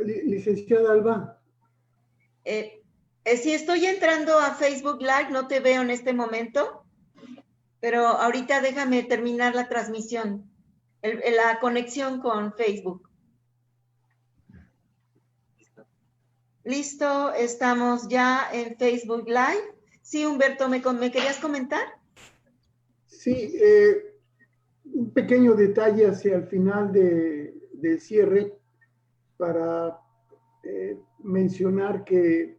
Licenciada Alba. Si estoy entrando a Facebook Live, no te veo en este momento, pero ahorita déjame terminar la transmisión, la conexión con Facebook. Listo, estamos ya en Facebook Live. Sí, Humberto, ¿me querías comentar? Sí, un pequeño detalle hacia el final del cierre para mencionar que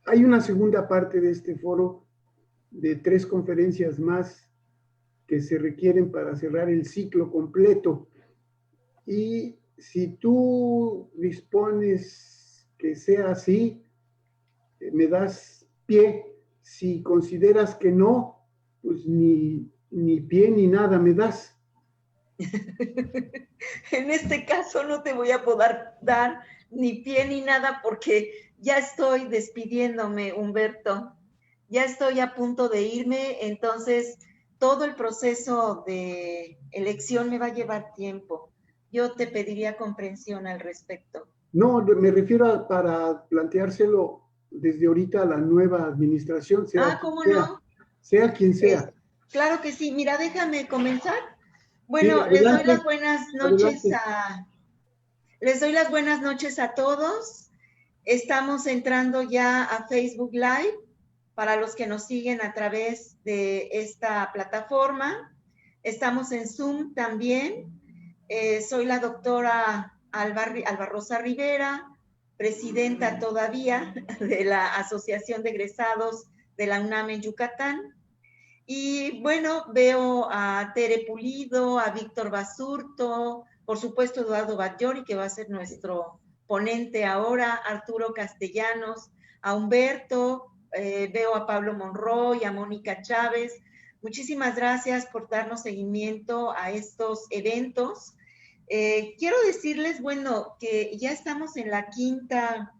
hay una segunda parte de este foro de 3 conferencias más que se requieren para cerrar el ciclo completo. Y si tú dispones que sea así, me das pie. Si consideras que no, pues ni pie ni nada me das. En este caso no te voy a poder dar ni pie ni nada porque ya estoy despidiéndome, Humberto. Ya estoy a punto de irme, entonces todo el proceso de elección me va a llevar tiempo. Yo te pediría comprensión al respecto. No, me refiero para planteárselo desde ahorita a la nueva administración, sea ¿cómo quien sea, no? sea quien sea. Claro que sí. Mira, déjame comenzar. Sí, Bueno, adelante, adelante. Les doy las buenas noches a todos. Estamos entrando ya a Facebook Live para los que nos siguen a través de esta plataforma. Estamos en Zoom también. Soy la doctora Alba Rosa Rivera, presidenta todavía de la Asociación de Egresados de la UNAM en Yucatán. Y bueno, veo a Tere Pulido, a Víctor Basurto, por supuesto Eduardo Batllori, que va a ser nuestro ponente ahora, Arturo Castellanos, a Humberto, veo a Pablo Monroy, a Mónica Chávez. Muchísimas gracias por darnos seguimiento a estos eventos. Quiero decirles, bueno, que ya estamos en la quinta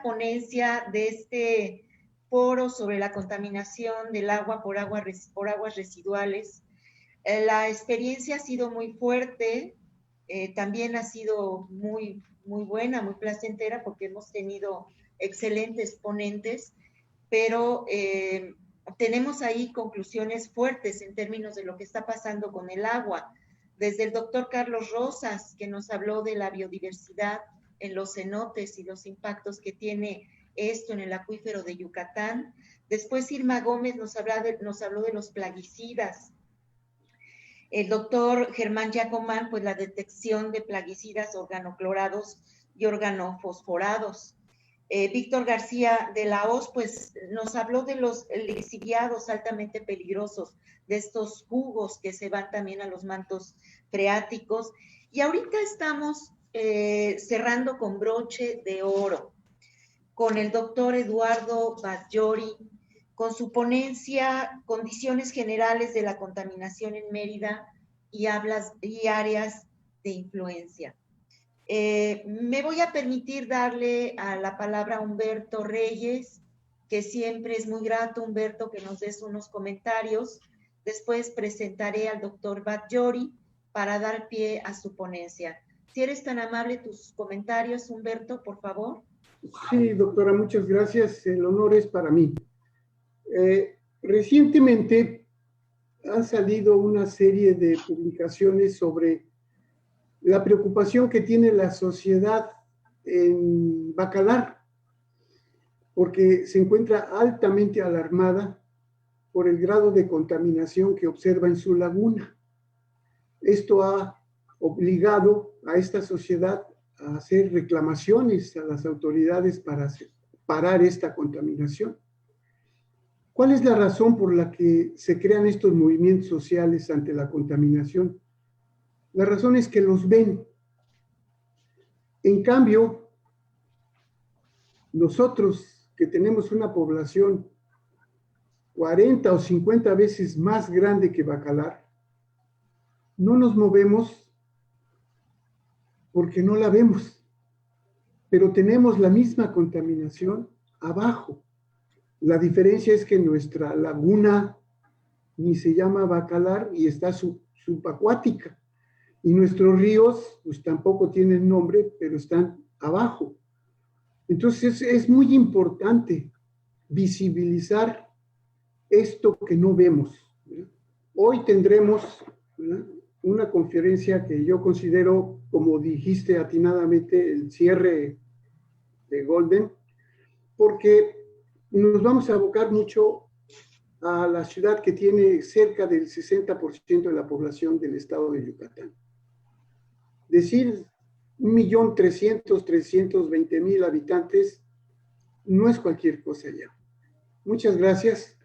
ponencia de este foro sobre la contaminación del agua por aguas residuales. La experiencia ha sido muy fuerte, también ha sido muy buena, muy placentera, porque hemos tenido excelentes ponentes, pero tenemos ahí conclusiones fuertes en términos de lo que está pasando con el agua. Desde el doctor Carlos Rosas, que nos habló de la biodiversidad en los cenotes y los impactos que tiene esto en el acuífero de Yucatán. Después Irma Gómez nos habló de los plaguicidas. El doctor Germán Giacomán, pues la detección de plaguicidas organoclorados y organofosforados. Víctor García de la Hoz, pues nos habló de los lixiviados altamente peligrosos, de estos jugos que se van también a los mantos freáticos. Y ahorita estamos cerrando con broche de oro con el doctor Eduardo Batllori, con su ponencia Condiciones Generales de la Contaminación en Mérida y áreas de influencia. Me voy a permitir darle a la palabra a Humberto Reyes, que siempre es muy grato, Humberto, que nos des unos comentarios. Después presentaré al doctor Batllori para dar pie a su ponencia. Si eres tan amable, tus comentarios, Humberto, por favor. Sí, doctora, muchas gracias. El honor es para mí. Recientemente han salido una serie de publicaciones sobre la preocupación que tiene la sociedad en Bacalar, porque se encuentra altamente alarmada por el grado de contaminación que observa en su laguna. Esto ha obligado a esta sociedad a hacer reclamaciones a las autoridades para parar esta contaminación. ¿Cuál es la razón por la que se crean estos movimientos sociales ante la contaminación? La razón es que los ven. En cambio, nosotros que tenemos una población 40 o 50 veces más grande que Bacalar, no nos movemos porque no la vemos, pero tenemos la misma contaminación abajo. La diferencia es que nuestra laguna ni se llama Bacalar y está subacuática. Y nuestros ríos, pues tampoco tienen nombre, pero están abajo. Entonces es muy importante visibilizar esto que no vemos, ¿verdad? Hoy tendremos, ¿verdad?, una conferencia que yo considero, como dijiste atinadamente, el cierre de Golden, porque nos vamos a abocar mucho a la ciudad que tiene cerca del 60% de la población del estado de Yucatán. Decir 1.300.000 habitantes no es cualquier cosa ya. Muchas gracias.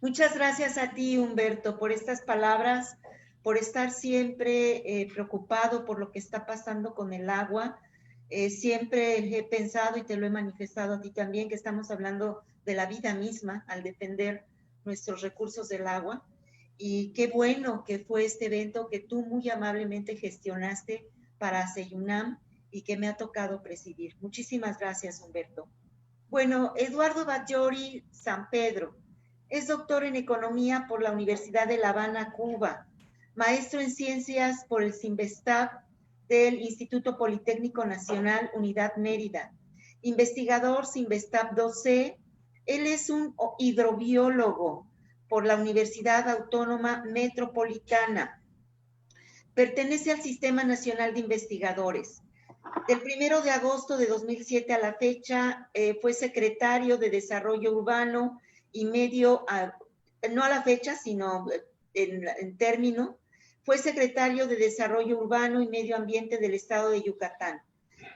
Muchas gracias a ti, Humberto, por estas palabras, por estar siempre preocupado por lo que está pasando con el agua. Siempre he pensado, y te lo he manifestado a ti también, que estamos hablando de la vida misma al defender nuestros recursos del agua. Y qué bueno que fue este evento que tú muy amablemente gestionaste para CEYUNAM y que me ha tocado presidir. Muchísimas gracias, Humberto. Bueno, Eduardo Batllori San Pedro es doctor en Economía por la Universidad de La Habana, Cuba, maestro en Ciencias por el CINVESTAB del Instituto Politécnico Nacional Unidad Mérida, investigador CINVESTAB 2C. Él es un hidrobiólogo por la Universidad Autónoma Metropolitana. Pertenece al Sistema Nacional de Investigadores. Del 1 de agosto de 2007 a la fecha, fue secretario de Desarrollo Urbano y Medio, no a la fecha, sino en término, fue secretario de Desarrollo Urbano y Medio Ambiente del Estado de Yucatán.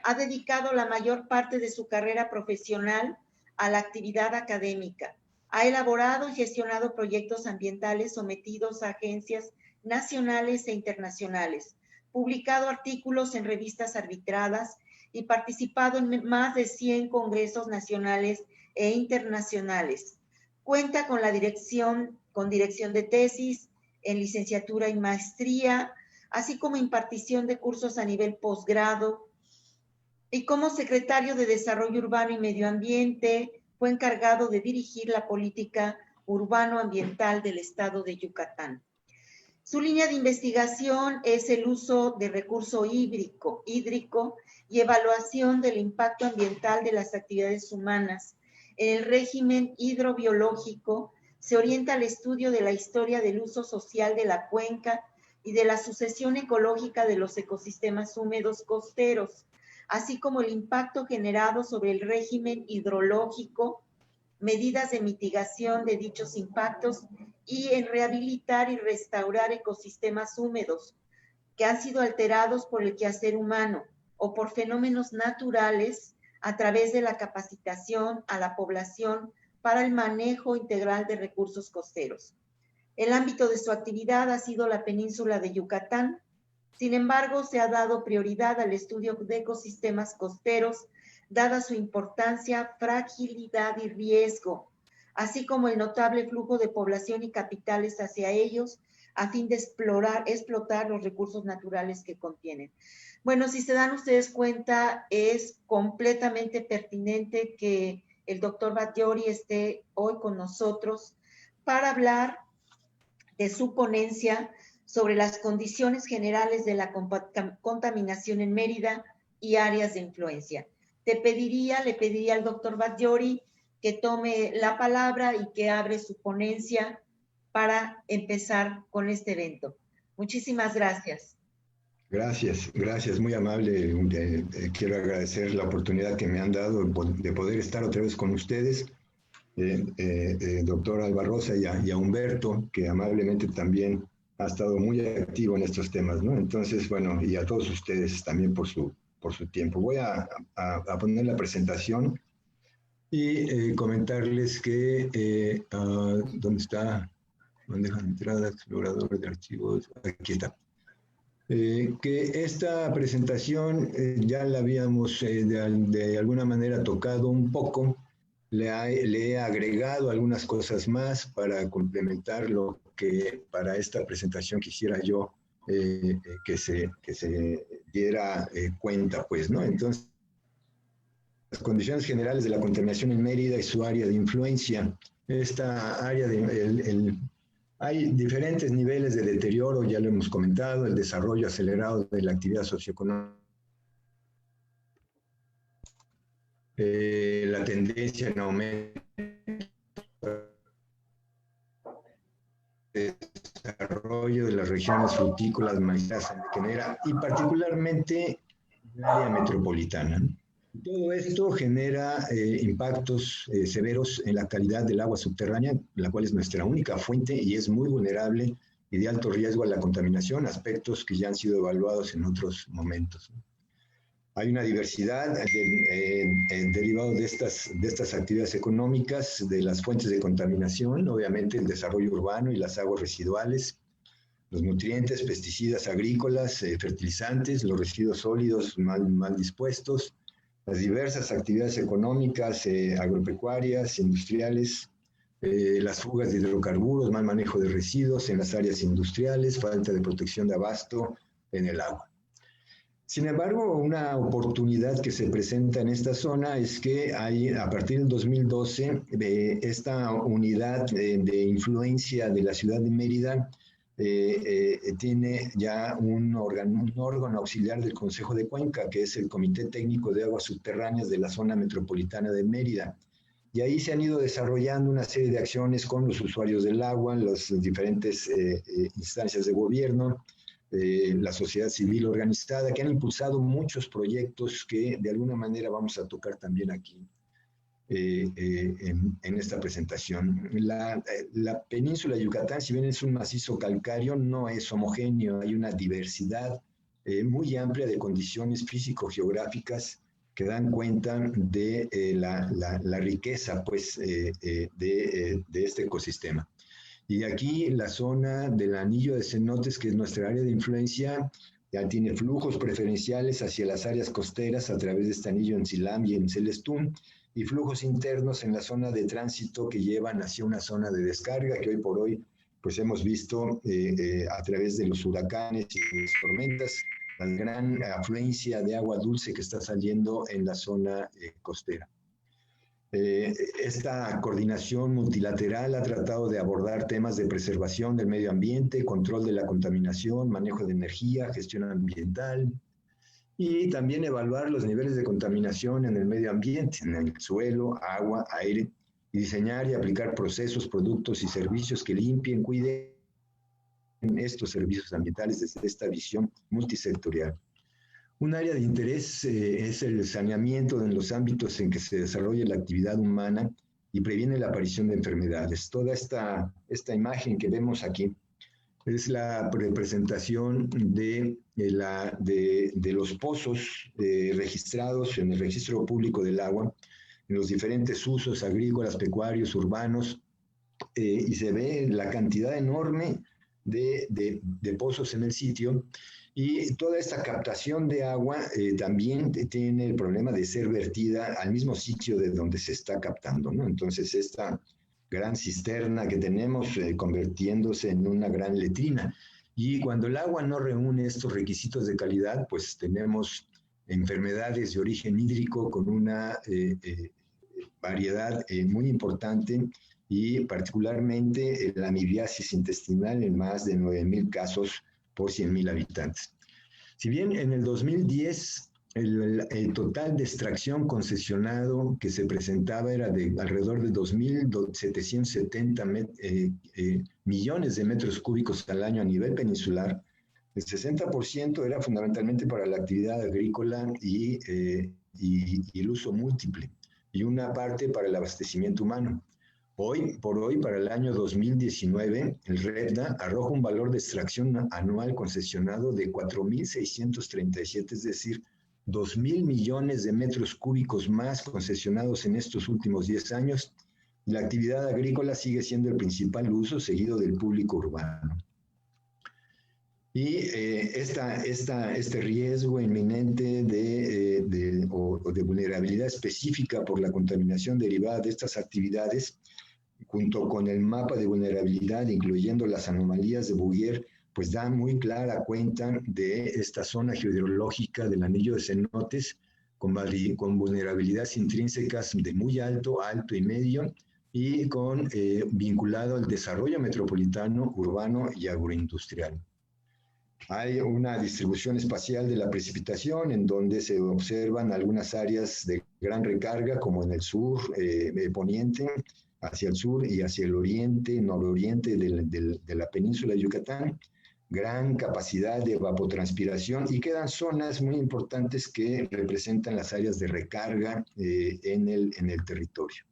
Ha dedicado la mayor parte de su carrera profesional a la actividad académica. Ha elaborado y gestionado proyectos ambientales sometidos a agencias nacionales e internacionales, publicado artículos en revistas arbitradas y participado en más de 100 congresos nacionales e internacionales. Cuenta con dirección de tesis en licenciatura y maestría, así como impartición de cursos a nivel posgrado. Y como secretario de Desarrollo Urbano y Medio Ambiente, fue encargado de dirigir la política urbano-ambiental del estado de Yucatán. Su línea de investigación es el uso de recurso hídrico y evaluación del impacto ambiental de las actividades humanas. En el régimen hidrobiológico se orienta al estudio de la historia del uso social de la cuenca y de la sucesión ecológica de los ecosistemas húmedos costeros, así como el impacto generado sobre el régimen hidrológico, medidas de mitigación de dichos impactos y en rehabilitar y restaurar ecosistemas húmedos que han sido alterados por el quehacer humano o por fenómenos naturales a través de la capacitación a la población para el manejo integral de recursos costeros. El ámbito de su actividad ha sido la península de Yucatán. Sin embargo, se ha dado prioridad al estudio de ecosistemas costeros, dada su importancia, fragilidad y riesgo, así como el notable flujo de población y capitales hacia ellos, a fin de explotar los recursos naturales que contienen. Bueno, si se dan ustedes cuenta, es completamente pertinente que el doctor Batllori esté hoy con nosotros para hablar de su ponencia sobre las condiciones generales de la contaminación en Mérida y áreas de influencia. Le pediría al doctor Batllori que tome la palabra y que abre su ponencia para empezar con este evento. Muchísimas gracias. Gracias, muy amable. Quiero agradecer la oportunidad que me han dado de poder estar otra vez con ustedes, doctor Albarrosa y a Humberto, que amablemente también ha estado muy activo en estos temas, ¿no? Entonces, bueno, y a todos ustedes también por su tiempo. Voy a poner la presentación y comentarles que, ¿dónde está? Bandeja de entrada, explorador de archivos, aquí está. Que esta presentación ya la habíamos de alguna manera tocado un poco, le he agregado algunas cosas más para complementar lo que para esta presentación quisiera yo que se diera cuenta, pues, ¿no? Entonces, las condiciones generales de la contaminación en Mérida y su área de influencia. Esta área Hay diferentes niveles de deterioro, ya lo hemos comentado, el desarrollo acelerado de la actividad socioeconómica, la tendencia en aumento de desarrollo de las regiones frutícolas, maíceras, anaquenera y particularmente en el área metropolitana. Todo esto genera impactos severos en la calidad del agua subterránea, la cual es nuestra única fuente y es muy vulnerable y de alto riesgo a la contaminación, aspectos que ya han sido evaluados en otros momentos. Hay una diversidad derivado de estas actividades económicas, de las fuentes de contaminación, obviamente el desarrollo urbano y las aguas residuales, los nutrientes, pesticidas agrícolas, fertilizantes, los residuos sólidos mal dispuestos, las diversas actividades económicas, agropecuarias, industriales, las fugas de hidrocarburos, mal manejo de residuos en las áreas industriales, falta de protección de abasto en el agua. Sin embargo, una oportunidad que se presenta en esta zona es que hay, a partir del 2012, esta unidad de influencia de la ciudad de Mérida tiene ya un órgano auxiliar del Consejo de Cuenca, que es el Comité Técnico de Aguas Subterráneas de la zona metropolitana de Mérida. Y ahí se han ido desarrollando una serie de acciones con los usuarios del agua, las diferentes instancias de gobierno, la sociedad civil organizada, que han impulsado muchos proyectos que de alguna manera vamos a tocar también aquí en esta presentación. La península de Yucatán, si bien es un macizo calcáreo, no es homogéneo, hay una diversidad muy amplia de condiciones físico-geográficas que dan cuenta de la riqueza pues, de este ecosistema. Y aquí la zona del anillo de cenotes, que es nuestra área de influencia, ya tiene flujos preferenciales hacia las áreas costeras a través de este anillo en Silam y en Celestún, y flujos internos en la zona de tránsito que llevan hacia una zona de descarga que hoy por hoy pues hemos visto a través de los huracanes y las tormentas, la gran afluencia de agua dulce que está saliendo en la zona costera. Esta coordinación multilateral ha tratado de abordar temas de preservación del medio ambiente, control de la contaminación, manejo de energía, gestión ambiental y también evaluar los niveles de contaminación en el medio ambiente, en el suelo, agua, aire, y diseñar y aplicar procesos, productos y servicios que limpien, cuiden estos servicios ambientales desde esta visión multisectorial. Un área de interés es el saneamiento en los ámbitos en que se desarrolla la actividad humana y previene la aparición de enfermedades. Toda esta imagen que vemos aquí es la representación de los pozos registrados en el registro público del agua, en los diferentes usos agrícolas, pecuarios, urbanos, y se ve la cantidad enorme de pozos en el sitio. Y toda esta captación de agua también tiene el problema de ser vertida al mismo sitio de donde se está captando, ¿no? Entonces, esta gran cisterna que tenemos convirtiéndose en una gran letrina. Y cuando el agua no reúne estos requisitos de calidad, pues tenemos enfermedades de origen hídrico con una variedad muy importante y particularmente la amibiasis intestinal en más de 9,000 casos por 100,000 habitantes. Si bien en el 2010 el total de extracción concesionado que se presentaba era de alrededor de 2,770 millones de metros cúbicos al año a nivel peninsular, el 60% era fundamentalmente para la actividad agrícola y el uso múltiple, y una parte para el abastecimiento humano. Hoy por hoy, para el año 2019, el REDA arroja un valor de extracción anual concesionado de 4,637, es decir, 2,000 millones de metros cúbicos más concesionados en estos últimos 10 años. La actividad agrícola sigue siendo el principal uso, seguido del público urbano. Y este riesgo inminente de vulnerabilidad específica por la contaminación derivada de estas actividades, junto con el mapa de vulnerabilidad, incluyendo las anomalías de Bouguer, pues da muy clara cuenta de esta zona geohidrológica del anillo de cenotes, con vulnerabilidades intrínsecas de muy alto, alto y medio, y vinculado al desarrollo metropolitano, urbano y agroindustrial. Hay una distribución espacial de la precipitación en donde se observan algunas áreas de gran recarga, como en el sur, poniente, hacia el sur y hacia el oriente, nororiente de la península de Yucatán, gran capacidad de evapotranspiración, y quedan zonas muy importantes que representan las áreas de recarga en el territorio.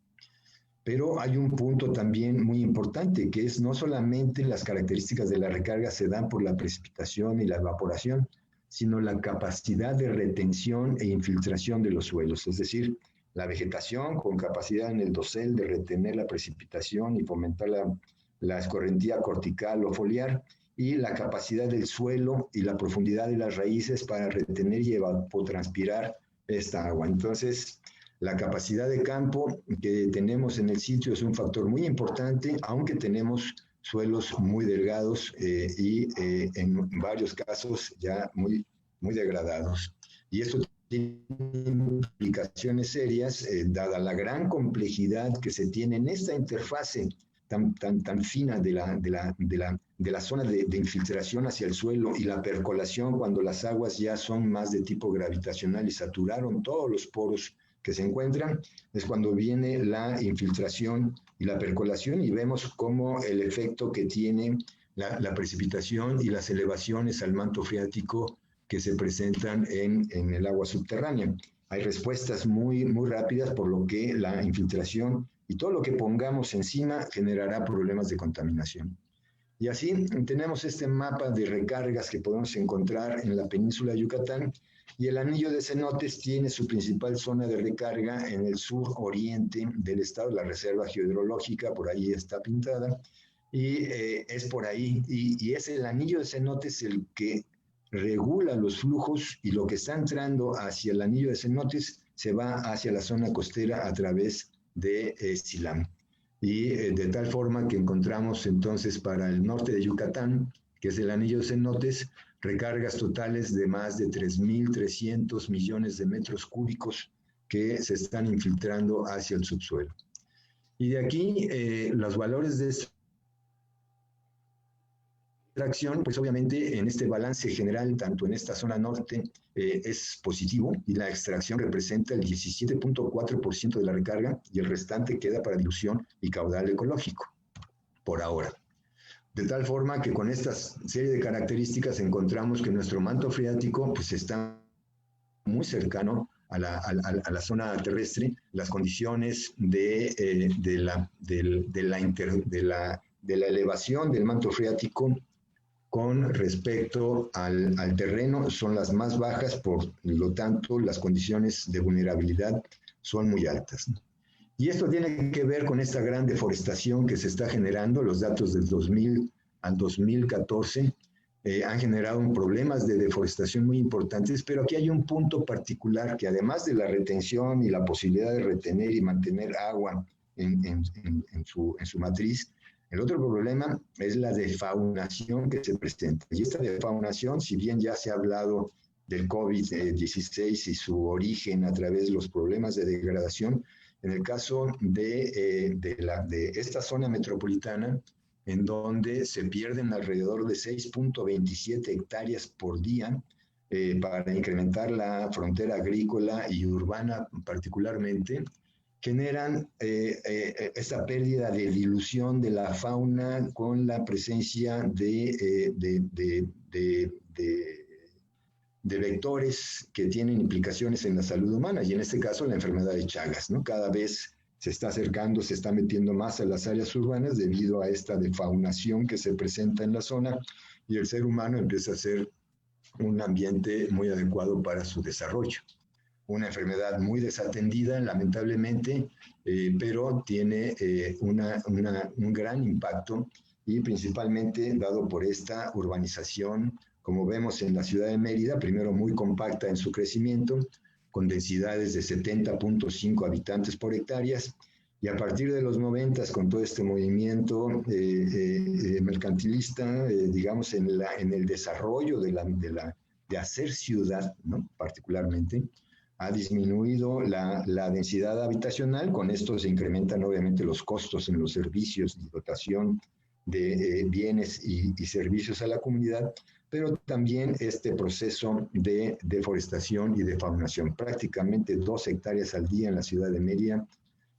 Pero hay un punto también muy importante, que es no solamente las características de la recarga se dan por la precipitación y la evaporación, sino la capacidad de retención e infiltración de los suelos, es decir, la vegetación con capacidad en el dosel de retener la precipitación y fomentar la escorrentía cortical o foliar, y la capacidad del suelo y la profundidad de las raíces para retener y evapotranspirar esta agua. Entonces, la capacidad de campo que tenemos en el sitio es un factor muy importante, aunque tenemos suelos muy delgados y en varios casos ya muy degradados. Y esto tiene implicaciones serias, dada la gran complejidad que se tiene en esta interfase tan fina de la zona de infiltración hacia el suelo y la percolación, cuando las aguas ya son más de tipo gravitacional y saturaron todos los poros que se encuentran, es cuando viene la infiltración y la percolación, y vemos cómo el efecto que tiene la precipitación y las elevaciones al manto freático que se presentan en el agua subterránea. Hay respuestas muy rápidas, por lo que la infiltración y todo lo que pongamos encima generará problemas de contaminación. Y así tenemos este mapa de recargas que podemos encontrar en la península de Yucatán, y el anillo de cenotes tiene su principal zona de recarga en el sur oriente del estado, la reserva geohidrológica, por ahí está pintada, y es por ahí, y es el anillo de cenotes el que regula los flujos, y lo que está entrando hacia el anillo de cenotes se va hacia la zona costera a través de Silán. Y de tal forma que encontramos entonces para el norte de Yucatán, que es el anillo de cenotes, recargas totales de más de 3.300 millones de metros cúbicos que se están infiltrando hacia el subsuelo. Y de aquí los valores de extracción, pues obviamente en este balance general, tanto en esta zona norte, es positivo, y la extracción representa el 17.4% de la recarga, y el restante queda para dilución y caudal ecológico, por ahora. De tal forma que con esta serie de características encontramos que nuestro manto freático pues está muy cercano a la zona terrestre. Las condiciones de la elevación del manto freático con respecto al terreno son las más bajas, por lo tanto las condiciones de vulnerabilidad son muy altas. Y esto tiene que ver con esta gran deforestación que se está generando. Los datos del 2000 al 2014 han generado problemas de deforestación muy importantes, pero aquí hay un punto particular que, además de la retención y la posibilidad de retener y mantener agua en su matriz, el otro problema es la defaunación que se presenta. Y esta defaunación, si bien ya se ha hablado del COVID-16 y su origen a través de los problemas de degradación, en el caso de esta zona metropolitana, en donde se pierden alrededor de 6.27 hectáreas por día para incrementar la frontera agrícola y urbana particularmente, generan esta pérdida de dilución de la fauna con la presencia de vectores que tienen implicaciones en la salud humana, y en este caso la enfermedad de Chagas, ¿no? Cada vez se está acercando, se está metiendo más a las áreas urbanas debido a esta defaunación que se presenta en la zona, y el ser humano empieza a ser un ambiente muy adecuado para su desarrollo. Una enfermedad muy desatendida, lamentablemente, pero tiene un gran impacto, y principalmente dado por esta urbanización, como vemos en la ciudad de Mérida, primero muy compacta en su crecimiento, con densidades de 70.5 habitantes por hectáreas, y a partir de los 90, con todo este movimiento mercantilista, digamos, en el desarrollo de hacer ciudad, ¿no? Particularmente, ha disminuido la densidad habitacional, con esto se incrementan obviamente los costos en los servicios y dotación de bienes y servicios a la comunidad, pero también este proceso de deforestación y de faunación. Prácticamente 2 hectáreas al día en la ciudad de Mérida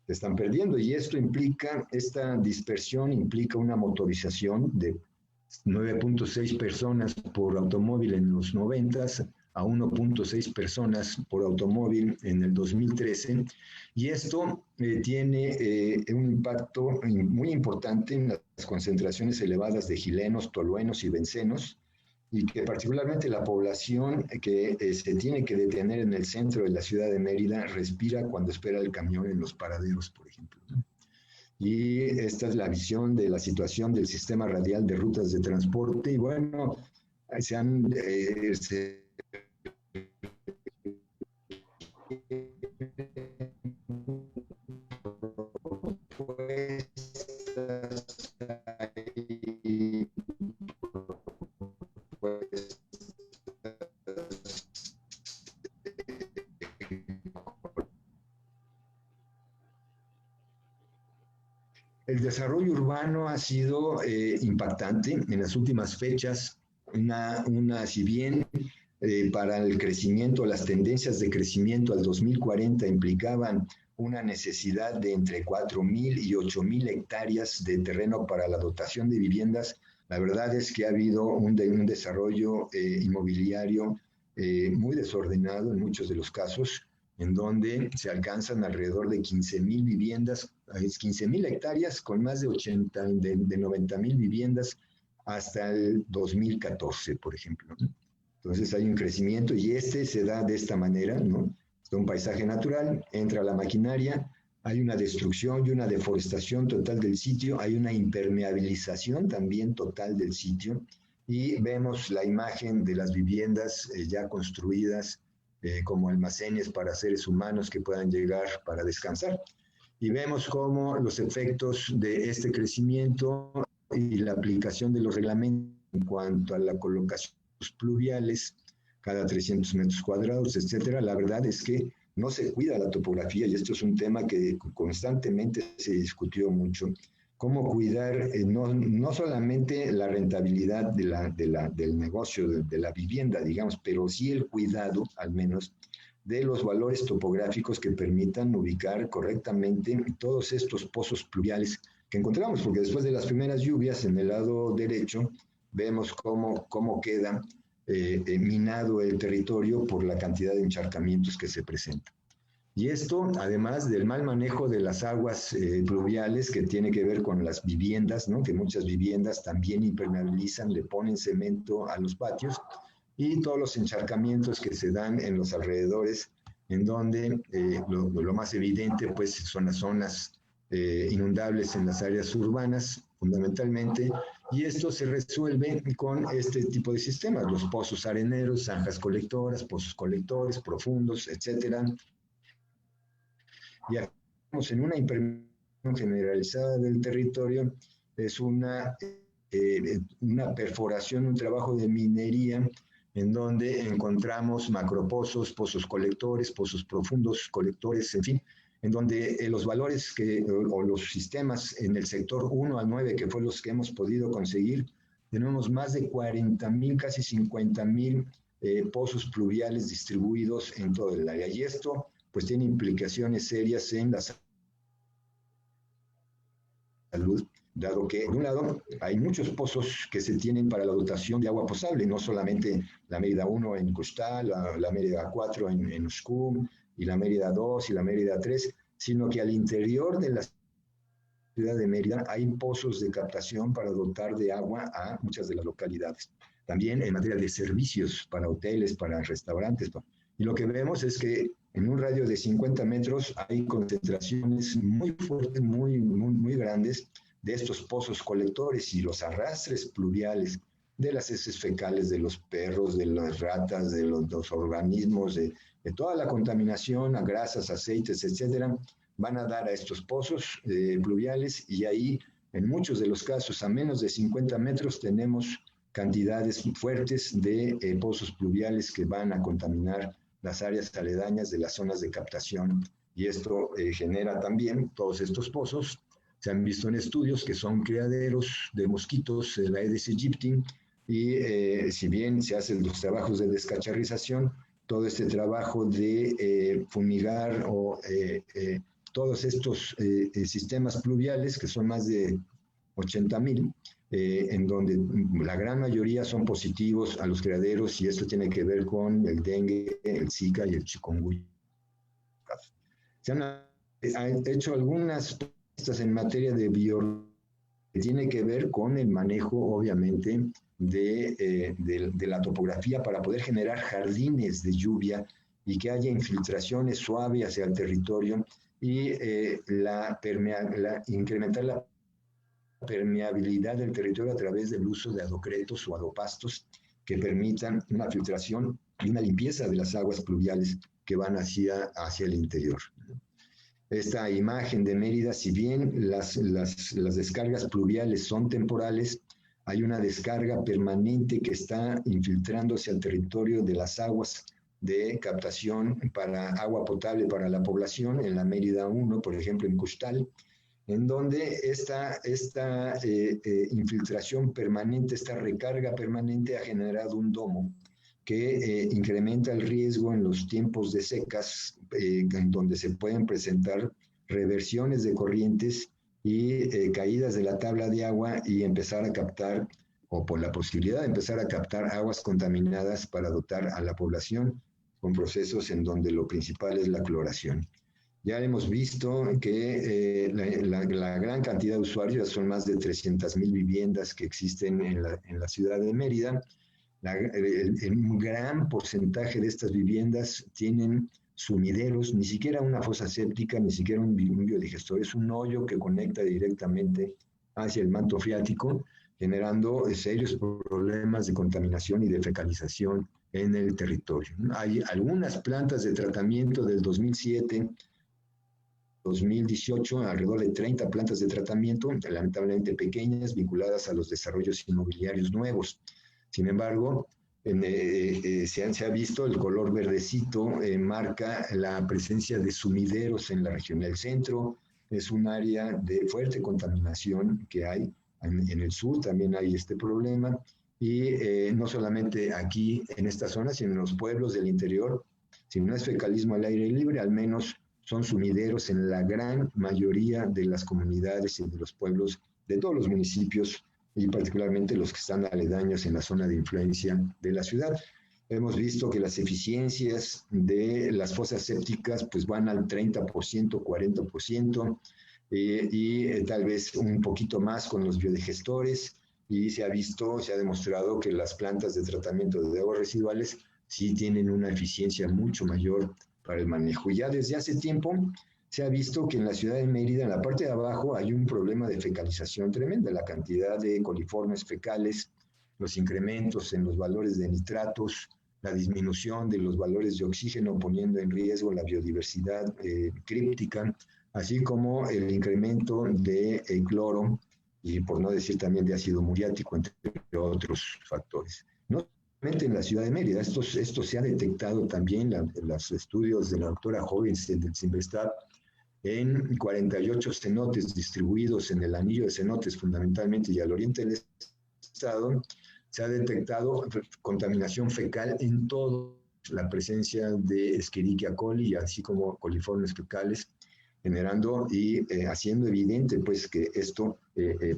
se están perdiendo, y esto implica, esta dispersión implica una motorización de 9.6 personas por automóvil en los 90s a 1.6 personas por automóvil en el 2013, y esto tiene un impacto muy importante en las concentraciones elevadas de gilenos, toluenos y bencenos, y que particularmente la población que se tiene que detener en el centro de la ciudad de Mérida respira cuando espera el camión en los paraderos, por ejemplo, ¿no? Y esta es la visión de la situación del sistema radial de rutas de transporte, y bueno, se han... El desarrollo urbano ha sido impactante en las últimas fechas. Si bien para el crecimiento, las tendencias de crecimiento al 2040 implicaban una necesidad de entre 4.000 y 8.000 hectáreas de terreno para la dotación de viviendas, la verdad es que ha habido un desarrollo inmobiliario muy desordenado en muchos de los casos, en donde se alcanzan alrededor de 15.000 viviendas, 15.000 hectáreas con más de 90.000 viviendas hasta el 2014, por ejemplo, ¿no? Entonces hay un crecimiento, y se da de esta manera, ¿no? Es un paisaje natural, entra la maquinaria, hay una destrucción y una deforestación total del sitio, hay una impermeabilización también total del sitio, y vemos la imagen de las viviendas ya construidas como almacenes para seres humanos que puedan llegar para descansar. Y vemos cómo los efectos de este crecimiento y la aplicación de los reglamentos en cuanto a la colocación pluviales cada 300 metros cuadrados, etcétera, la verdad es que no se cuida la topografía, y esto es un tema que constantemente se discutió mucho. Cómo cuidar no solamente la rentabilidad del negocio, de la vivienda, digamos, pero sí el cuidado, al menos, de los valores topográficos que permitan ubicar correctamente todos estos pozos pluviales que encontramos, porque después de las primeras lluvias, en el lado derecho, vemos cómo queda minado el territorio por la cantidad de encharcamientos que se presentan. Y esto, además del mal manejo de las aguas pluviales, que tiene que ver con las viviendas, ¿no? Que muchas viviendas también impermeabilizan, le ponen cemento a los patios, y todos los encharcamientos que se dan en los alrededores, en donde lo más evidente pues son las zonas inundables en las áreas urbanas, fundamentalmente, y esto se resuelve con este tipo de sistemas, los pozos areneros, zanjas colectoras, pozos colectores profundos, etcétera. Y aquí estamos en una impermeabilización generalizada del territorio, es una perforación, un trabajo de minería, en donde encontramos macropozos, pozos colectores, pozos profundos, colectores, en fin, en donde los valores o los sistemas en el sector 1 al 9, que fue los que hemos podido conseguir, tenemos más de 40.000, casi 50.000 pozos pluviales distribuidos en todo el área. Y esto pues tiene implicaciones serias en la salud, dado que, de un lado, hay muchos pozos que se tienen para la dotación de agua potable, no solamente la Mérida 1 en Costal, la Mérida 4 en Uxcum, y la Mérida 2 y la Mérida 3, sino que al interior de la ciudad de Mérida hay pozos de captación para dotar de agua a muchas de las localidades. También en materia de servicios para hoteles, para restaurantes. Y lo que vemos es que en un radio de 50 metros hay concentraciones muy fuertes, muy grandes de estos pozos colectores, y los arrastres pluviales de las heces fecales de los perros, de las ratas, de los organismos, de toda la contaminación a grasas, aceites, etcétera, van a dar a estos pozos pluviales, y ahí, en muchos de los casos, a menos de 50 metros, tenemos cantidades fuertes de pozos pluviales que van a contaminar las áreas aledañas de las zonas de captación, y esto genera también todos estos pozos. Se han visto en estudios que son criaderos de mosquitos, el Aedes aegypti, y si bien se hacen los trabajos de descacharrización, todo este trabajo de fumigar o todos estos sistemas pluviales, que son más de 80,000, en donde la gran mayoría son positivos a los criaderos, y esto tiene que ver con el dengue, el Zika y el chikungunya. Se han hecho algunas propuestas en materia de biología que tiene que ver con el manejo, obviamente, de la topografía para poder generar jardines de lluvia y que haya infiltraciones suaves hacia el territorio y incrementar la permeabilidad del territorio a través del uso de adocretos o adopastos que permitan una filtración y una limpieza de las aguas pluviales que van hacia el interior. Esta imagen de Mérida, si bien las descargas pluviales son temporales, hay una descarga permanente que está infiltrándose al territorio de las aguas de captación para agua potable para la población, en la Mérida 1, por ejemplo, en Costal, en donde esta infiltración permanente, esta recarga permanente ha generado un domo que incrementa el riesgo en los tiempos de secas, en donde se pueden presentar reversiones de corrientes y caídas de la tabla de agua y empezar a captar, o por la posibilidad de empezar a captar aguas contaminadas para dotar a la población con procesos en donde lo principal es la cloración. Ya hemos visto que la gran cantidad de usuarios, son más de 300,000 viviendas que existen en la ciudad de Mérida. Un gran porcentaje de estas viviendas tienen sumideros, ni siquiera una fosa séptica, ni siquiera un biodigestor, es un hoyo que conecta directamente hacia el manto freático, generando serios problemas de contaminación y de fecalización en el territorio. Hay algunas plantas de tratamiento del 2007, 2018, alrededor de 30 plantas de tratamiento, lamentablemente pequeñas, vinculadas a los desarrollos inmobiliarios nuevos. Sin embargo, se ha visto el color verdecito, marca la presencia de sumideros en la región del centro. Es un área de fuerte contaminación que hay. En el sur también hay este problema. Y no solamente aquí en esta zona, sino en los pueblos del interior. Si no es fecalismo al aire libre, al menos son sumideros en la gran mayoría de las comunidades y de los pueblos de todos los municipios, y particularmente los que están aledaños en la zona de influencia de la ciudad. Hemos visto que las eficiencias de las fosas sépticas pues van al 30%, 40%, y tal vez un poquito más con los biodigestores, y se ha demostrado que las plantas de tratamiento de aguas residuales sí tienen una eficiencia mucho mayor para el manejo. Y ya desde hace tiempo se ha visto que en la ciudad de Mérida, en la parte de abajo, hay un problema de fecalización tremenda. La cantidad de coliformes fecales, los incrementos en los valores de nitratos, la disminución de los valores de oxígeno, poniendo en riesgo la biodiversidad críptica, así como el incremento de cloro y, por no decir también, de ácido muriático, entre otros factores. No solamente en la ciudad de Mérida, esto se ha detectado también en los estudios de la doctora Hovens del CIMBESTAB, en 48 cenotes distribuidos en el anillo de cenotes fundamentalmente y al oriente del estado. Se ha detectado contaminación fecal en todo, la presencia de Escherichia coli, así como coliformes fecales, generando y haciendo evidente pues que esto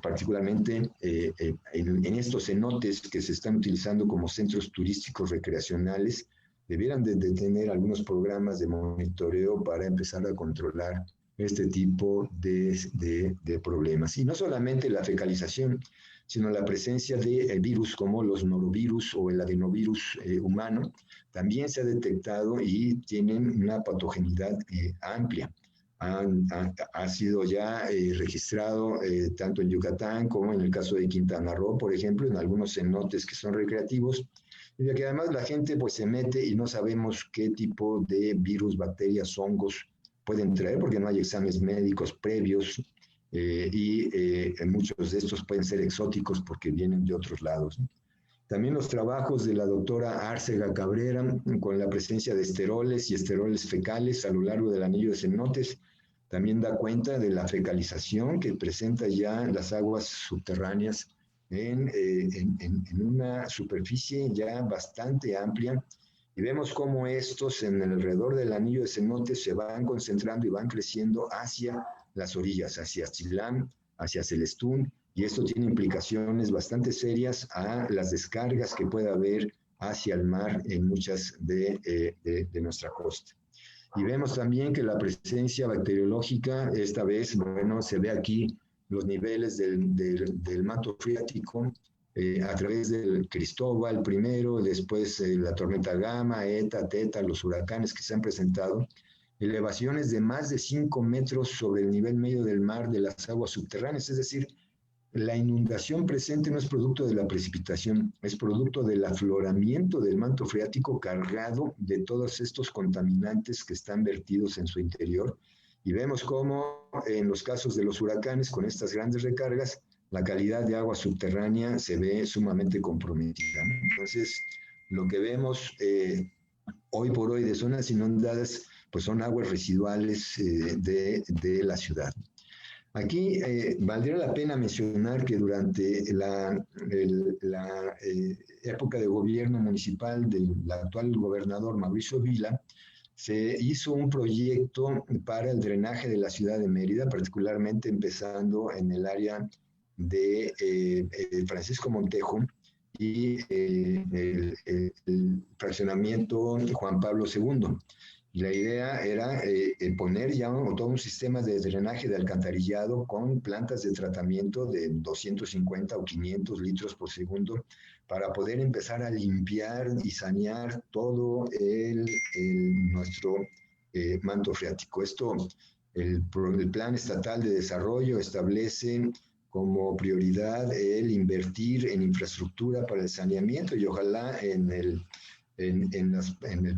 particularmente en estos cenotes que se están utilizando como centros turísticos recreacionales, debieran de tener algunos programas de monitoreo para empezar a controlar este tipo de problemas. Y no solamente la fecalización, sino la presencia de virus como los norovirus o el adenovirus humano, también se ha detectado y tienen una patogenidad amplia. Ha sido ya registrado tanto en Yucatán como en el caso de Quintana Roo, por ejemplo, en algunos cenotes que son recreativos, y de que además la gente pues se mete y no sabemos qué tipo de virus, bacterias, hongos pueden traer, porque no hay exámenes médicos previos, y muchos de estos pueden ser exóticos porque vienen de otros lados, ¿no? También los trabajos de la doctora Árcega Cabrera con la presencia de esteroles y esteroles fecales a lo largo del anillo de cenotes también da cuenta de la fecalización que presenta ya las aguas subterráneas en una superficie ya bastante amplia, y vemos cómo estos en el alrededor del anillo de cenotes se van concentrando y van creciendo hacia las orillas, hacia Chitlán, hacia Celestún, y esto tiene implicaciones bastante serias a las descargas que pueda haber hacia el mar en muchas de nuestra costa. Y vemos también que la presencia bacteriológica, esta vez, bueno, se ve aquí los niveles del manto freático a través del Cristóbal primero, después la tormenta Gama, Eta, Teta, los huracanes que se han presentado, elevaciones de más de 5 metros sobre el nivel medio del mar de las aguas subterráneas, es decir, la inundación presente no es producto de la precipitación, es producto del afloramiento del manto freático cargado de todos estos contaminantes que están vertidos en su interior. Y vemos cómo en los casos de los huracanes, con estas grandes recargas, la calidad de agua subterránea se ve sumamente comprometida, ¿no? Entonces, lo que vemos hoy por hoy de zonas inundadas, pues son aguas residuales de la ciudad. Aquí valdría la pena mencionar que durante la época de gobierno municipal del actual gobernador Mauricio Vila, se hizo un proyecto para el drenaje de la ciudad de Mérida, particularmente empezando en el área de Francisco Montejo y el fraccionamiento Juan Pablo II. Y la idea era poner ya todo un sistema de drenaje de alcantarillado con plantas de tratamiento de 250 o 500 litros por segundo para poder empezar a limpiar y sanear todo nuestro manto freático. Esto, el Plan Estatal de Desarrollo establece como prioridad el invertir en infraestructura para el saneamiento, y ojalá en el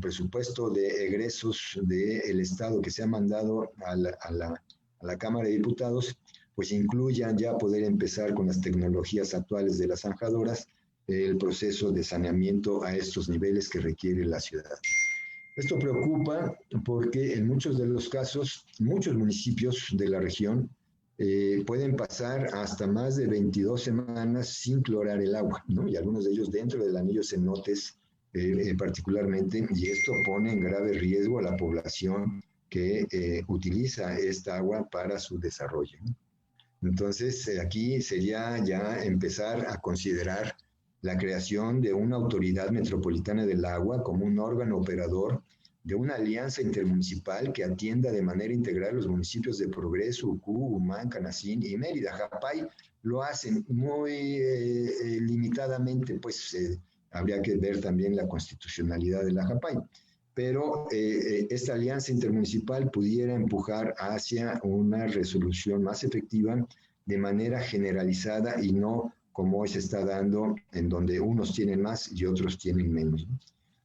presupuesto de egresos del Estado que se ha mandado a la Cámara de Diputados, pues incluyan ya poder empezar con las tecnologías actuales de las zanjadoras el proceso de saneamiento a estos niveles que requiere la ciudad. Esto preocupa porque en muchos de los casos, muchos municipios de la región pueden pasar hasta más de 22 semanas sin clorar el agua, ¿no? Y algunos de ellos dentro del anillo cenotes particularmente, y esto pone en grave riesgo a la población que utiliza esta agua para su desarrollo. Entonces, aquí sería ya empezar a considerar la creación de una autoridad metropolitana del agua como un órgano operador de una alianza intermunicipal que atienda de manera integral los municipios de Progreso, Ucú, Humán, Canacín y Mérida. Japay lo hacen muy limitadamente, pues habría que ver también la constitucionalidad de la Japay. Pero esta alianza intermunicipal pudiera empujar hacia una resolución más efectiva de manera generalizada y no como hoy se está dando, en donde unos tienen más y otros tienen menos, ¿no?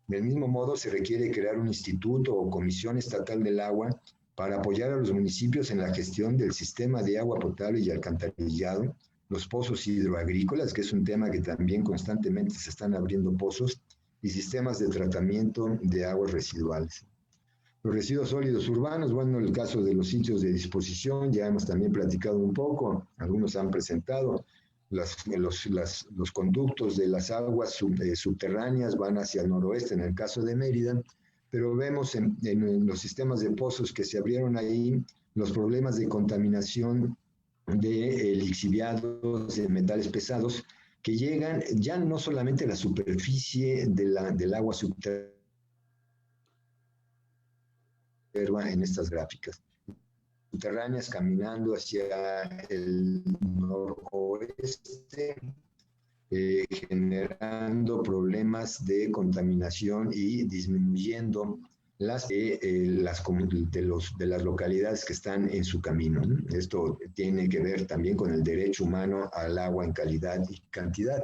Del mismo modo, se requiere crear un instituto o comisión estatal del agua para apoyar a los municipios en la gestión del sistema de agua potable y alcantarillado, los pozos hidroagrícolas, que es un tema que también constantemente se están abriendo pozos, y sistemas de tratamiento de aguas residuales. Los residuos sólidos urbanos, bueno, el caso de los sitios de disposición, ya hemos también platicado un poco, algunos han presentado. Los conductos de las aguas subterráneas van hacia el noroeste en el caso de Mérida, pero vemos en los sistemas de pozos que se abrieron ahí los problemas de contaminación de lixiviados, de metales pesados, que llegan ya no solamente a la superficie del agua subterránea en estas gráficas, subterráneas caminando hacia el noroeste, generando problemas de contaminación y disminuyendo de las localidades que están en su camino, ¿no? Esto tiene que ver también con el derecho humano al agua en calidad y cantidad.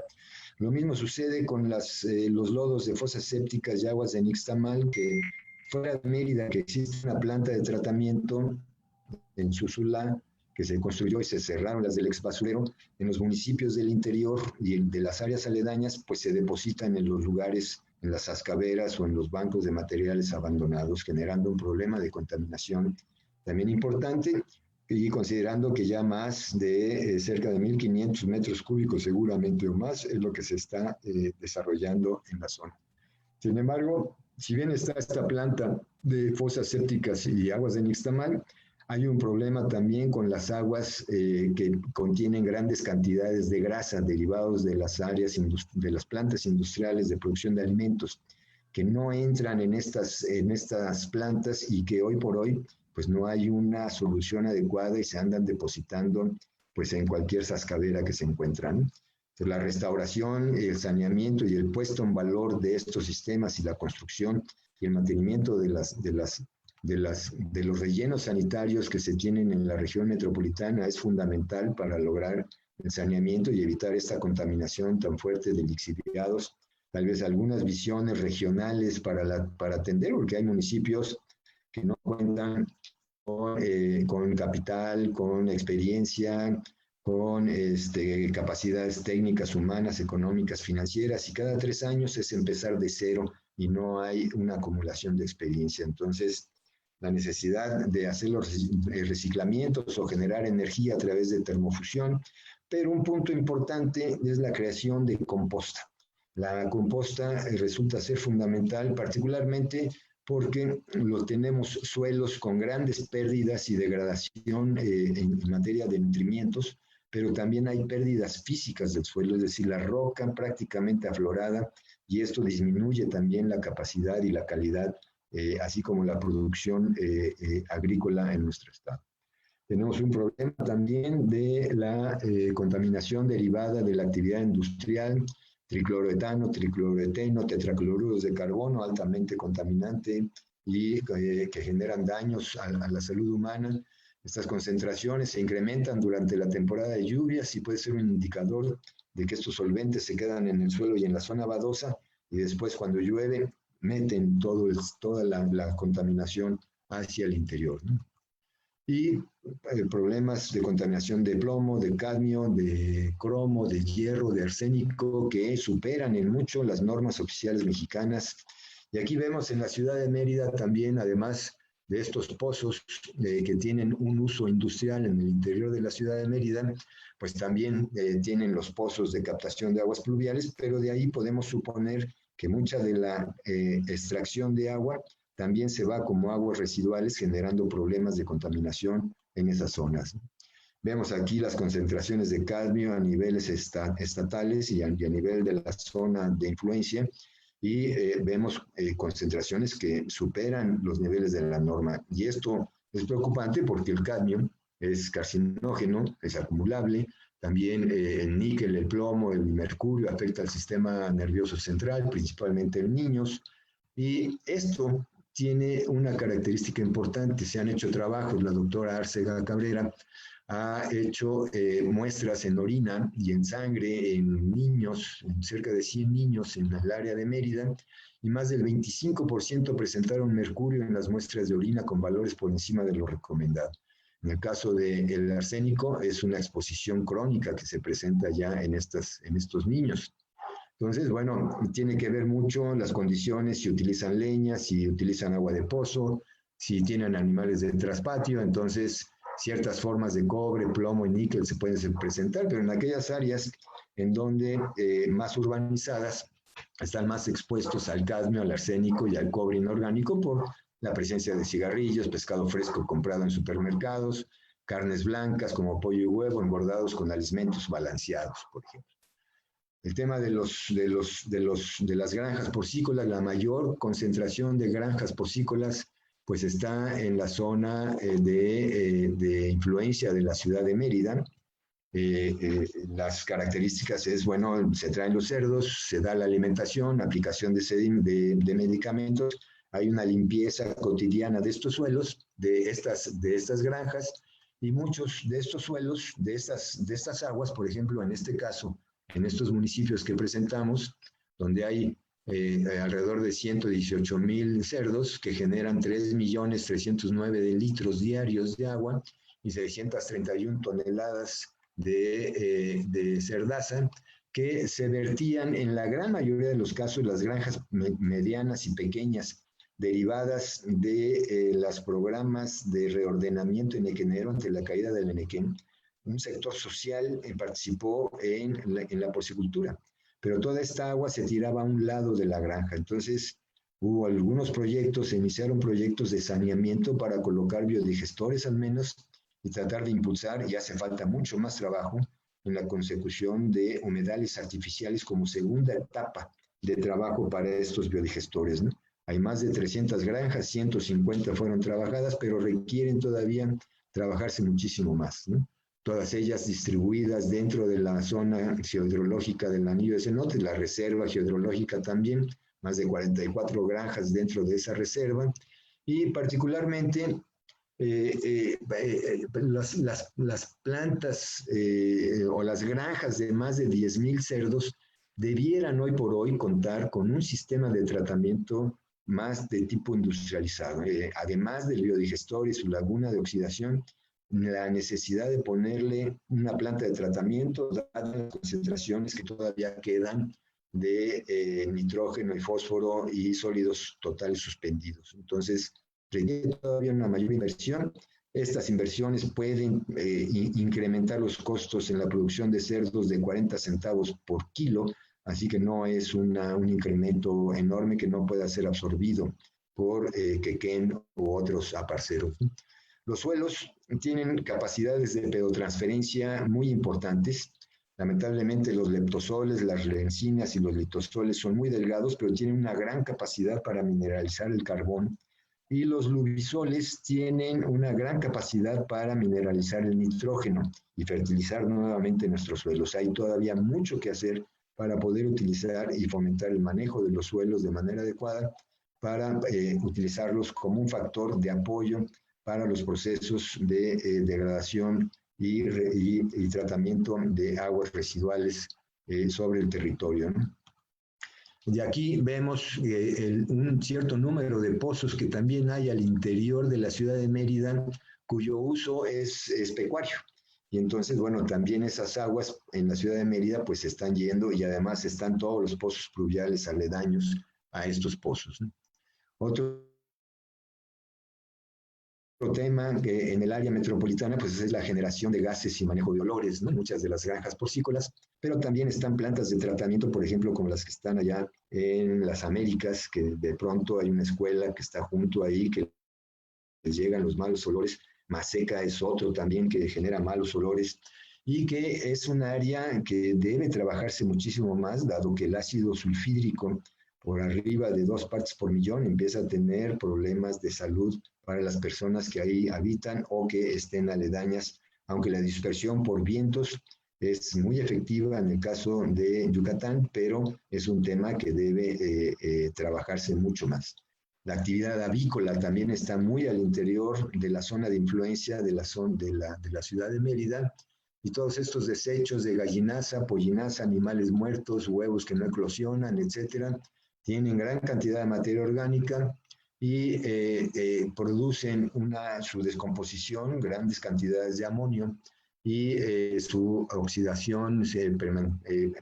Lo mismo sucede con los lodos de fosas sépticas y aguas de Nixtamal, que fuera de Mérida, que existe una planta de tratamiento en Susula, que se construyó y se cerraron las del exbasurero, en los municipios del interior y de las áreas aledañas, pues se depositan en los lugares, en las azcaveras o en los bancos de materiales abandonados, generando un problema de contaminación también importante, y considerando que ya más de cerca de 1.500 metros cúbicos seguramente o más es lo que se está desarrollando en la zona. Sin embargo, si bien está esta planta de fosas sépticas y aguas de nixtamal, hay un problema también con las aguas que contienen grandes cantidades de grasa derivados de las áreas de las plantas industriales de producción de alimentos, que no entran en estas plantas y que hoy por hoy pues no hay una solución adecuada y se andan depositando pues en cualquier zascadera que se encuentran. Entonces, la restauración, el saneamiento y el puesto en valor de estos sistemas y la construcción y el mantenimiento de los rellenos sanitarios que se tienen en la región metropolitana es fundamental para lograr el saneamiento y evitar esta contaminación tan fuerte de lixiviados. Tal vez algunas visiones regionales para atender, porque hay municipios que no cuentan con capital, con experiencia, con capacidades técnicas, humanas, económicas, financieras, y cada 3 años es empezar de cero y no hay una acumulación de experiencia. Entonces, la necesidad de hacer los reciclamientos o generar energía a través de termofusión, pero un punto importante es la creación de composta. La composta resulta ser fundamental, particularmente porque tenemos suelos con grandes pérdidas y degradación en materia de nutrimientos, pero también hay pérdidas físicas del suelo, es decir, la roca prácticamente aflorada, y esto disminuye también la capacidad y la calidad, así como la producción agrícola en nuestro estado. Tenemos un problema también de la contaminación derivada de la actividad industrial, tricloroetano, tricloroeteno, tetracloruros de carbono, altamente contaminante y que generan daños a la salud humana. Estas concentraciones se incrementan durante la temporada de lluvias y puede ser un indicador de que estos solventes se quedan en el suelo y en la zona badosa, y después cuando llueve meten toda la contaminación hacia el interior, ¿no? Y problemas de contaminación de plomo, de cadmio, de cromo, de hierro, de arsénico, que superan en mucho las normas oficiales mexicanas. Y aquí vemos en la ciudad de Mérida también, además de estos pozos que tienen un uso industrial en el interior de la ciudad de Mérida, pues también tienen los pozos de captación de aguas pluviales, pero de ahí podemos suponer que mucha de la extracción de agua también se va como aguas residuales, generando problemas de contaminación en esas zonas. Vemos aquí las concentraciones de cadmio a niveles estatales y a nivel de la zona de influencia, y vemos concentraciones que superan los niveles de la norma. Y esto es preocupante porque el cadmio es carcinógeno, es acumulable. También el níquel, el plomo, el mercurio afecta al sistema nervioso central, principalmente en niños. Y esto tiene una característica importante. Se han hecho trabajos, la doctora Arcega Cabrera ha hecho muestras en orina y en sangre en niños, en cerca de 100 niños en el área de Mérida, y más del 25% presentaron mercurio en las muestras de orina con valores por encima de lo recomendado. En el caso del arsénico, es una exposición crónica que se presenta ya en estos niños. Entonces, bueno, tiene que ver mucho las condiciones, si utilizan leña, si utilizan agua de pozo, si tienen animales de traspatio. Entonces ciertas formas de cobre, plomo y níquel se pueden presentar, pero en aquellas áreas en donde más urbanizadas están más expuestos al cadmio, al arsénico y al cobre inorgánico por la presencia de cigarrillos, pescado fresco comprado en supermercados, carnes blancas como pollo y huevo engordados con alimentos balanceados, por ejemplo. El tema de las granjas porcícolas, la mayor concentración de granjas porcícolas pues está en la zona de influencia de la ciudad de Mérida. Las características es, bueno, se traen los cerdos, se da la alimentación, aplicación de medicamentos, hay una limpieza cotidiana de estos suelos, de estas granjas, y muchos de estos suelos, de estas aguas, por ejemplo, en este caso, en estos municipios que presentamos, donde hay alrededor de 118,000 cerdos que generan 3.309.000 litros diarios de agua, y 631 toneladas de cerdaza, que se vertían en la gran mayoría de los casos las granjas medianas y pequeñas, derivadas de los programas de reordenamiento en Equenero ante la caída del Enequén. Un sector social participó en la porcicultura, pero toda esta agua se tiraba a un lado de la granja. Entonces, hubo algunos proyectos, se iniciaron proyectos de saneamiento para colocar biodigestores al menos y tratar de impulsar, y hace falta mucho más trabajo en la consecución de humedales artificiales como segunda etapa de trabajo para estos biodigestores, ¿no? Hay más de 300 granjas, 150 fueron trabajadas, pero requieren todavía trabajarse muchísimo más, ¿no? Todas ellas distribuidas dentro de la zona geohidrológica del Anillo de Cenotes, la reserva geohidrológica también, más de 44 granjas dentro de esa reserva, y particularmente las plantas o las granjas de más de 10,000 cerdos debieran hoy por hoy contar con un sistema de tratamiento más de tipo industrializado. Además del biodigestor y su laguna de oxidación, la necesidad de ponerle una planta de tratamiento, dadas las concentraciones que todavía quedan de nitrógeno y fósforo y sólidos totales suspendidos. Entonces, requiere todavía una mayor inversión. Estas inversiones pueden incrementar los costos en la producción de cerdos de 40 centavos por kilo, así que no es un incremento enorme que no pueda ser absorbido por Quequén u otros aparceros. Los suelos tienen capacidades de pedotransferencia muy importantes. Lamentablemente los leptosoles, las lencinas y los litosoles son muy delgados, pero tienen una gran capacidad para mineralizar el carbón. Y los lubisoles tienen una gran capacidad para mineralizar el nitrógeno y fertilizar nuevamente nuestros suelos. Hay todavía mucho que hacer para poder utilizar y fomentar el manejo de los suelos de manera adecuada, para utilizarlos como un factor de apoyo para los procesos de degradación y tratamiento de aguas residuales sobre el territorio, ¿no? De aquí vemos un cierto número de pozos que también hay al interior de la ciudad de Mérida, cuyo uso es pecuario. Y entonces, bueno, también esas aguas en la ciudad de Mérida pues están yendo, y además están todos los pozos pluviales aledaños a estos pozos, ¿no? Otro tema que en el área metropolitana pues es la generación de gases y manejo de olores, ¿no? Muchas de las granjas porcícolas, pero también están plantas de tratamiento, por ejemplo, como las que están allá en las Américas, que de pronto hay una escuela que está junto ahí, que les llegan los malos olores. Maseca es otro también que genera malos olores, y que es un área que debe trabajarse muchísimo más, dado que el ácido sulfídrico por arriba de 2 partes por millón empieza a tener problemas de salud para las personas que ahí habitan o que estén aledañas, aunque la dispersión por vientos es muy efectiva en el caso de Yucatán, pero es un tema que debe trabajarse mucho más. La actividad avícola también está muy al interior de la zona de influencia de la ciudad de Mérida, y todos estos desechos de gallinaza, pollinaza, animales muertos, huevos que no eclosionan, etcétera, tienen gran cantidad de materia orgánica y producen su descomposición, grandes cantidades de amonio, y su oxidación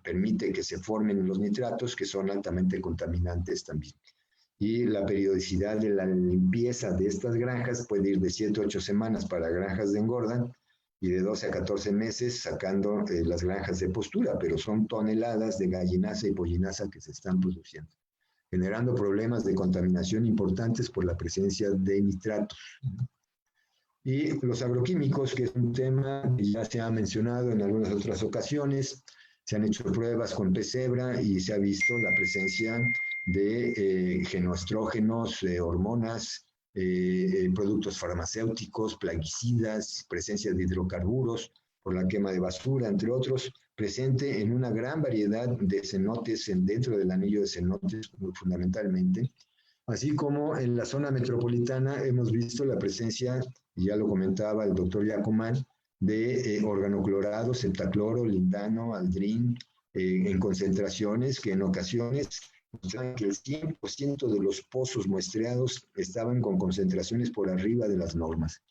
permite que se formen los nitratos, que son altamente contaminantes también. Y la periodicidad de la limpieza de estas granjas puede ir de 7 a 8 semanas para granjas de engorda, y de 12 a 14 meses sacando las granjas de postura, pero son toneladas de gallinaza y pollinaza que se están produciendo, generando problemas de contaminación importantes por la presencia de nitratos. Y los agroquímicos, que es un tema que ya se ha mencionado en algunas otras ocasiones, se han hecho pruebas con pez cebra y se ha visto la presencia de genoestrógenos, hormonas, productos farmacéuticos, plaguicidas, presencia de hidrocarburos por la quema de basura, entre otros, presente en una gran variedad de cenotes dentro del anillo de cenotes fundamentalmente, así como en la zona metropolitana hemos visto la presencia, y ya lo comentaba el doctor Yacomán, de organoclorado, septacloro, lindano, aldrin, en concentraciones que en ocasiones mostraban que el 100% de los pozos muestreados estaban con concentraciones por arriba de las normas.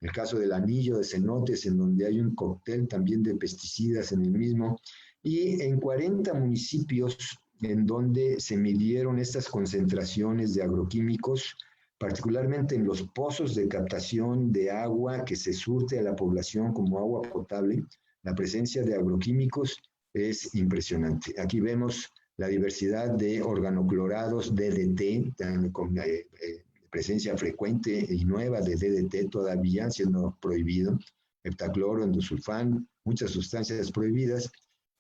el caso del anillo de cenotes, en donde hay un cóctel también de pesticidas en el mismo, y en 40 municipios en donde se midieron estas concentraciones de agroquímicos, particularmente en los pozos de captación de agua que se surte a la población como agua potable. La presencia de agroquímicos es impresionante. Aquí vemos la diversidad de organoclorados DDT, con presencia frecuente y nueva de DDT todavía siendo prohibido, heptacloro, endosulfán, muchas sustancias prohibidas.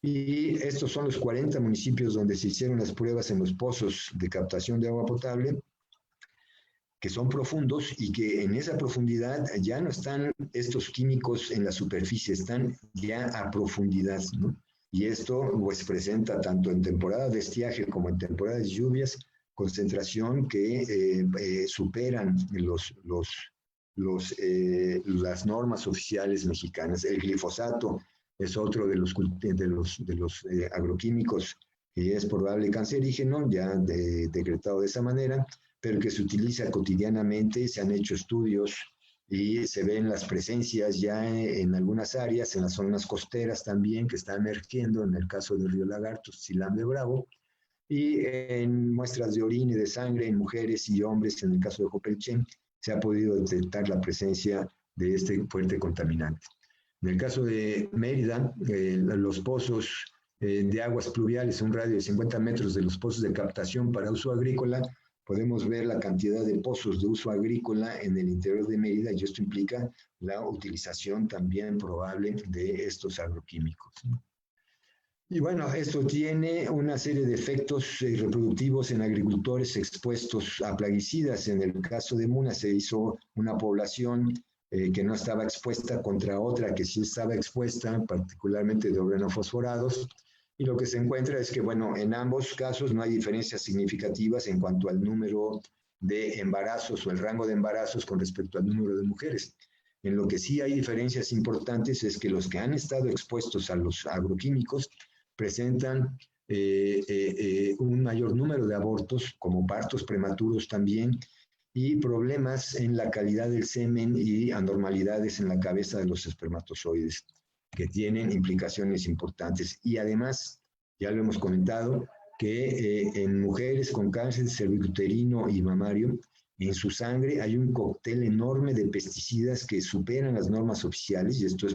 Y estos son los 40 municipios donde se hicieron las pruebas en los pozos de captación de agua potable, que son profundos y que en esa profundidad ya no están estos químicos en la superficie, están ya a profundidad, ¿no? Y esto pues presenta tanto en temporada de estiaje como en temporada de lluvias concentración que superan las normas oficiales mexicanas. El glifosato es otro de los agroquímicos que es probable cancerígeno, ya decretado de esa manera, pero que se utiliza cotidianamente. Se han hecho estudios y se ven las presencias ya en algunas áreas, en las zonas costeras también, que está emergiendo, en el caso del río Lagarto, Silam de Bravo, y en muestras de orina y de sangre en mujeres y hombres, en el caso de Jopelchen, se ha podido detectar la presencia de este fuerte contaminante. En el caso de Mérida, los pozos de aguas pluviales, un radio de 50 metros de los pozos de captación para uso agrícola, podemos ver la cantidad de pozos de uso agrícola en el interior de Mérida, y esto implica la utilización también probable de estos agroquímicos. Y bueno, esto tiene una serie de efectos reproductivos en agricultores expuestos a plaguicidas. En el caso de Muna se hizo una población que no estaba expuesta contra otra que sí estaba expuesta, particularmente de organofosforados. Y lo que se encuentra es que, bueno, en ambos casos no hay diferencias significativas en cuanto al número de embarazos o el rango de embarazos con respecto al número de mujeres. En lo que sí hay diferencias importantes es que los que han estado expuestos a los agroquímicos presentan un mayor número de abortos, como partos prematuros también, y problemas en la calidad del semen y anormalidades en la cabeza de los espermatozoides, que tienen implicaciones importantes. Y además, ya lo hemos comentado, que en mujeres con cáncer cervicuterino y mamario, en su sangre hay un cóctel enorme de pesticidas que superan las normas oficiales, y esto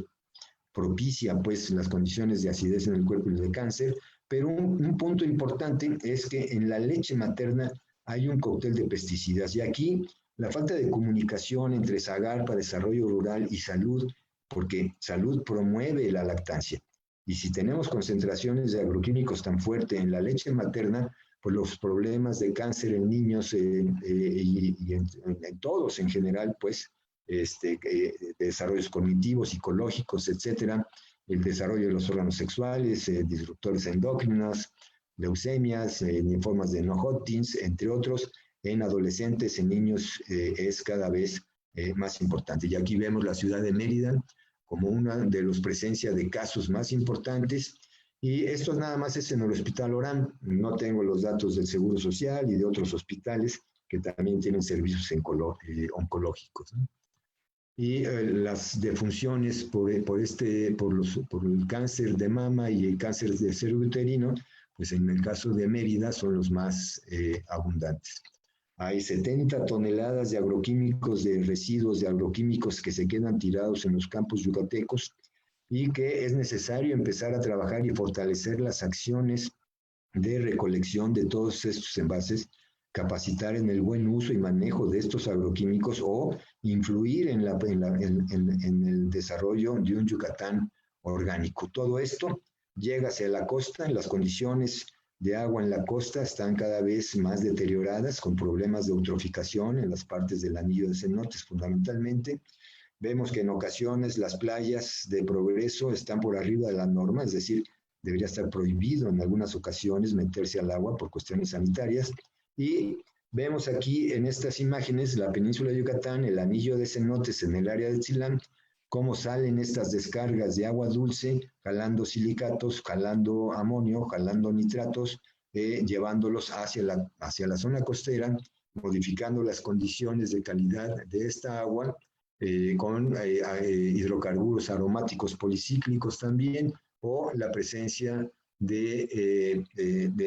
propicia pues las condiciones de acidez en el cuerpo y de cáncer. Pero un punto importante es que en la leche materna hay un cóctel de pesticidas, y aquí la falta de comunicación entre Zagarpa, Desarrollo Rural y Salud, porque Salud promueve la lactancia. Y si tenemos concentraciones de agroquímicos tan fuertes en la leche materna, pues los problemas de cáncer en niños y en todos en general, pues, desarrollos cognitivos, psicológicos, etcétera, el desarrollo de los órganos sexuales, disruptores endocrinos, leucemias, linfomas de no-Hodgkins, entre otros, en adolescentes, en niños, es cada vez más importante. Y aquí vemos la ciudad de Mérida como una de las presencias de casos más importantes, y esto nada más es en el Hospital Orán. No tengo los datos del Seguro Social y de otros hospitales que también tienen servicios oncológicos, ¿no? Y las defunciones por el cáncer de mama y el cáncer de cervicuterino, pues en el caso de Mérida son los más abundantes. Hay 70 toneladas de agroquímicos, de residuos de agroquímicos que se quedan tirados en los campos yucatecos, y que es necesario empezar a trabajar y fortalecer las acciones de recolección de todos estos envases, capacitar en el buen uso y manejo de estos agroquímicos, o influir en el desarrollo de un Yucatán orgánico. Todo esto llega hacia la costa. Las condiciones de agua en la costa están cada vez más deterioradas, con problemas de eutroficación en las partes del anillo de cenotes fundamentalmente. Vemos que en ocasiones las playas de Progreso están por arriba de la norma, es decir, debería estar prohibido en algunas ocasiones meterse al agua por cuestiones sanitarias. Y vemos aquí en estas imágenes la península de Yucatán, el anillo de cenotes en el área de Tzilán, cómo salen estas descargas de agua dulce, jalando silicatos, jalando amonio, jalando nitratos, llevándolos hacia la zona costera, modificando las condiciones de calidad de esta agua, con hidrocarburos aromáticos policíclicos también, o la presencia de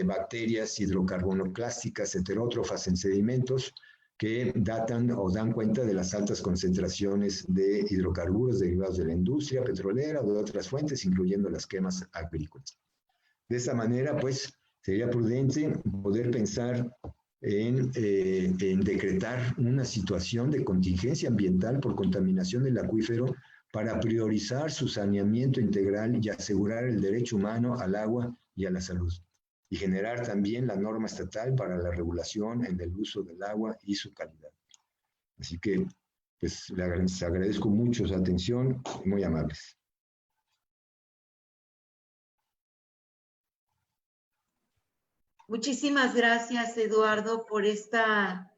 bacterias hidrocarbonoclásticas heterótrofas en sedimentos que datan o dan cuenta de las altas concentraciones de hidrocarburos derivados de la industria petrolera o de otras fuentes, incluyendo las quemas agrícolas. De esa manera, pues, sería prudente poder pensar en decretar una situación de contingencia ambiental por contaminación del acuífero para priorizar su saneamiento integral y asegurar el derecho humano al agua y a la salud, y generar también la norma estatal para la regulación en el uso del agua y su calidad. Así que, pues, les agradezco mucho su atención, muy amables. Muchísimas gracias, Eduardo, por esta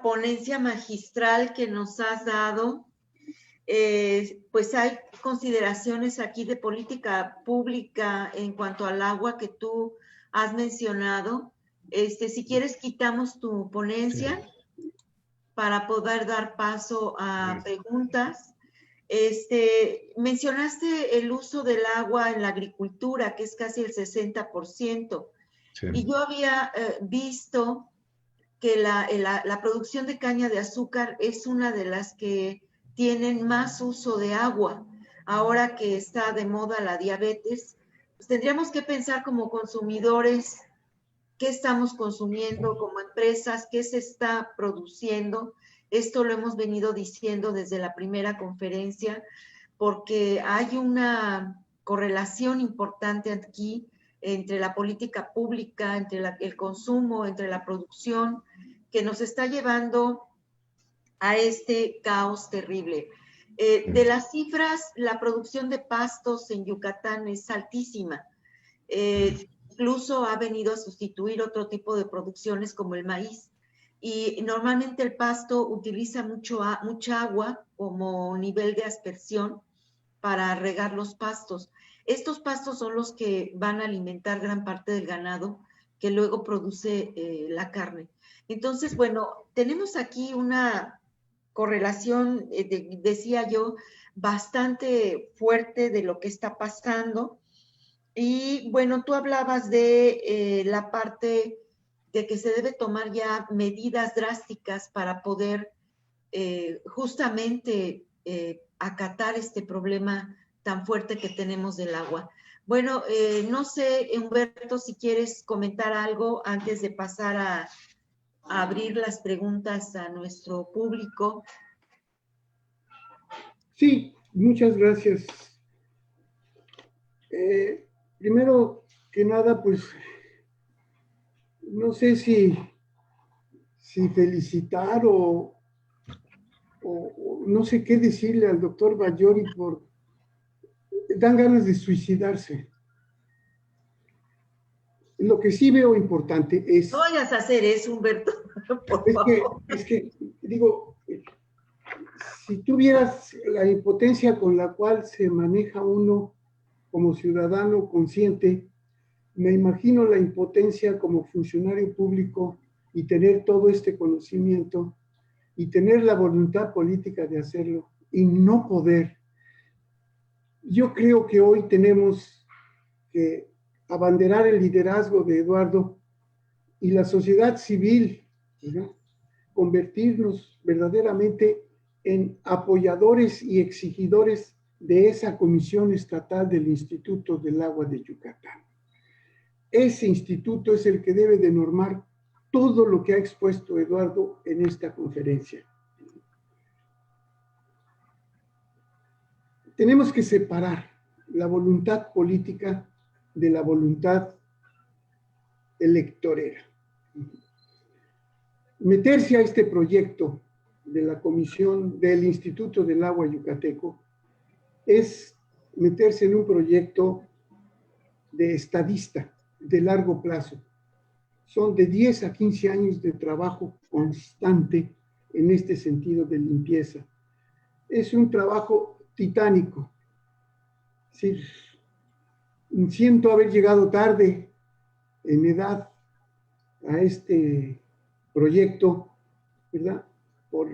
ponencia magistral que nos has dado. Pues hay consideraciones aquí de política pública en cuanto al agua que tú has mencionado. Si quieres, quitamos tu ponencia para poder dar paso a preguntas. Mencionaste el uso del agua en la agricultura, que es casi el 60%. Sí. Y yo había visto que la producción de caña de azúcar es una de las que tienen más uso de agua. Ahora que está de moda la diabetes, pues tendríamos que pensar como consumidores qué estamos consumiendo, como empresas, qué se está produciendo. Esto lo hemos venido diciendo desde la primera conferencia, porque hay una correlación importante aquí entre la política pública, entre el consumo, entre la producción, que nos está llevando a este caos terrible. De las cifras, la producción de pastos en Yucatán es altísima. Incluso ha venido a sustituir otro tipo de producciones como el maíz. Y normalmente el pasto utiliza mucha agua como nivel de aspersión para regar los pastos. Estos pastos son los que van a alimentar gran parte del ganado que luego produce la carne. Entonces, bueno, tenemos aquí una correlación, decía yo, bastante fuerte de lo que está pasando. Y bueno, tú hablabas de la parte de que se debe tomar ya medidas drásticas para poder justamente acatar este problema tan fuerte que tenemos del agua. Bueno, no sé, Humberto, si quieres comentar algo antes de pasar a abrir las preguntas a nuestro público. Sí, muchas gracias. Primero que nada, pues, no sé si felicitar o no sé qué decirle al doctor Bayori dan ganas de suicidarse. Lo que sí veo importante es... No vayas a hacer eso, Humberto, por favor. Es que, digo, si tuvieras la impotencia con la cual se maneja uno como ciudadano consciente, me imagino la impotencia como funcionario público y tener todo este conocimiento y tener la voluntad política de hacerlo y no poder. Yo creo que hoy tenemos que abanderar el liderazgo de Eduardo y la sociedad civil, ¿no? Convertirnos verdaderamente en apoyadores y exigidores de esa Comisión Estatal del Instituto del Agua de Yucatán. Ese instituto es el que debe de normar todo lo que ha expuesto Eduardo en esta conferencia. Tenemos que separar la voluntad política de la voluntad electorera. Meterse a este proyecto de la Comisión del Instituto del Agua Yucateco es meterse en un proyecto de estadista de largo plazo. Son de 10 a 15 años de trabajo constante en este sentido de limpieza. Es un trabajo titánico. Sí, siento haber llegado tarde en edad a este proyecto, ¿verdad? Por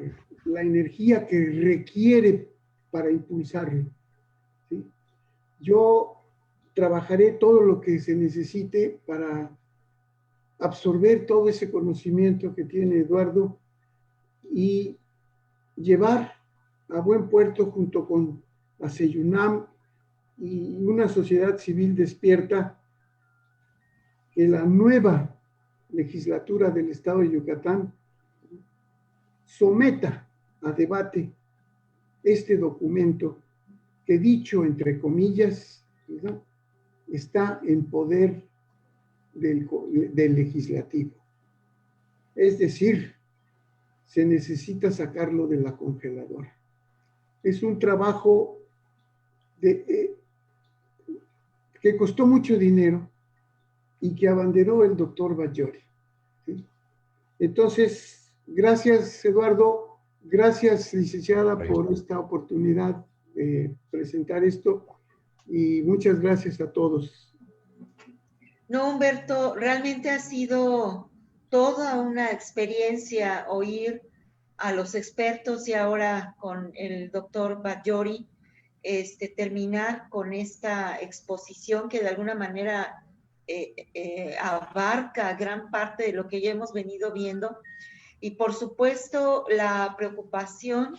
la energía que requiere para impulsarlo, ¿sí? Yo trabajaré todo lo que se necesite para absorber todo ese conocimiento que tiene Eduardo y llevar a buen puerto junto con la CEYUNAM y una sociedad civil despierta que la nueva legislatura del Estado de Yucatán someta a debate este documento que, dicho entre comillas, ¿verdad?, está en poder del legislativo. Es decir, se necesita sacarlo de la congeladora. Es un trabajo que costó mucho dinero y que abanderó el doctor Bajori, ¿sí? Entonces, gracias, Eduardo, gracias, licenciada, por esta oportunidad de presentar esto y muchas gracias a todos. No, Humberto, realmente ha sido toda una experiencia oír a los expertos y ahora con el doctor Bajori, terminar con esta exposición que de alguna manera abarca gran parte de lo que ya hemos venido viendo. Y por supuesto, la preocupación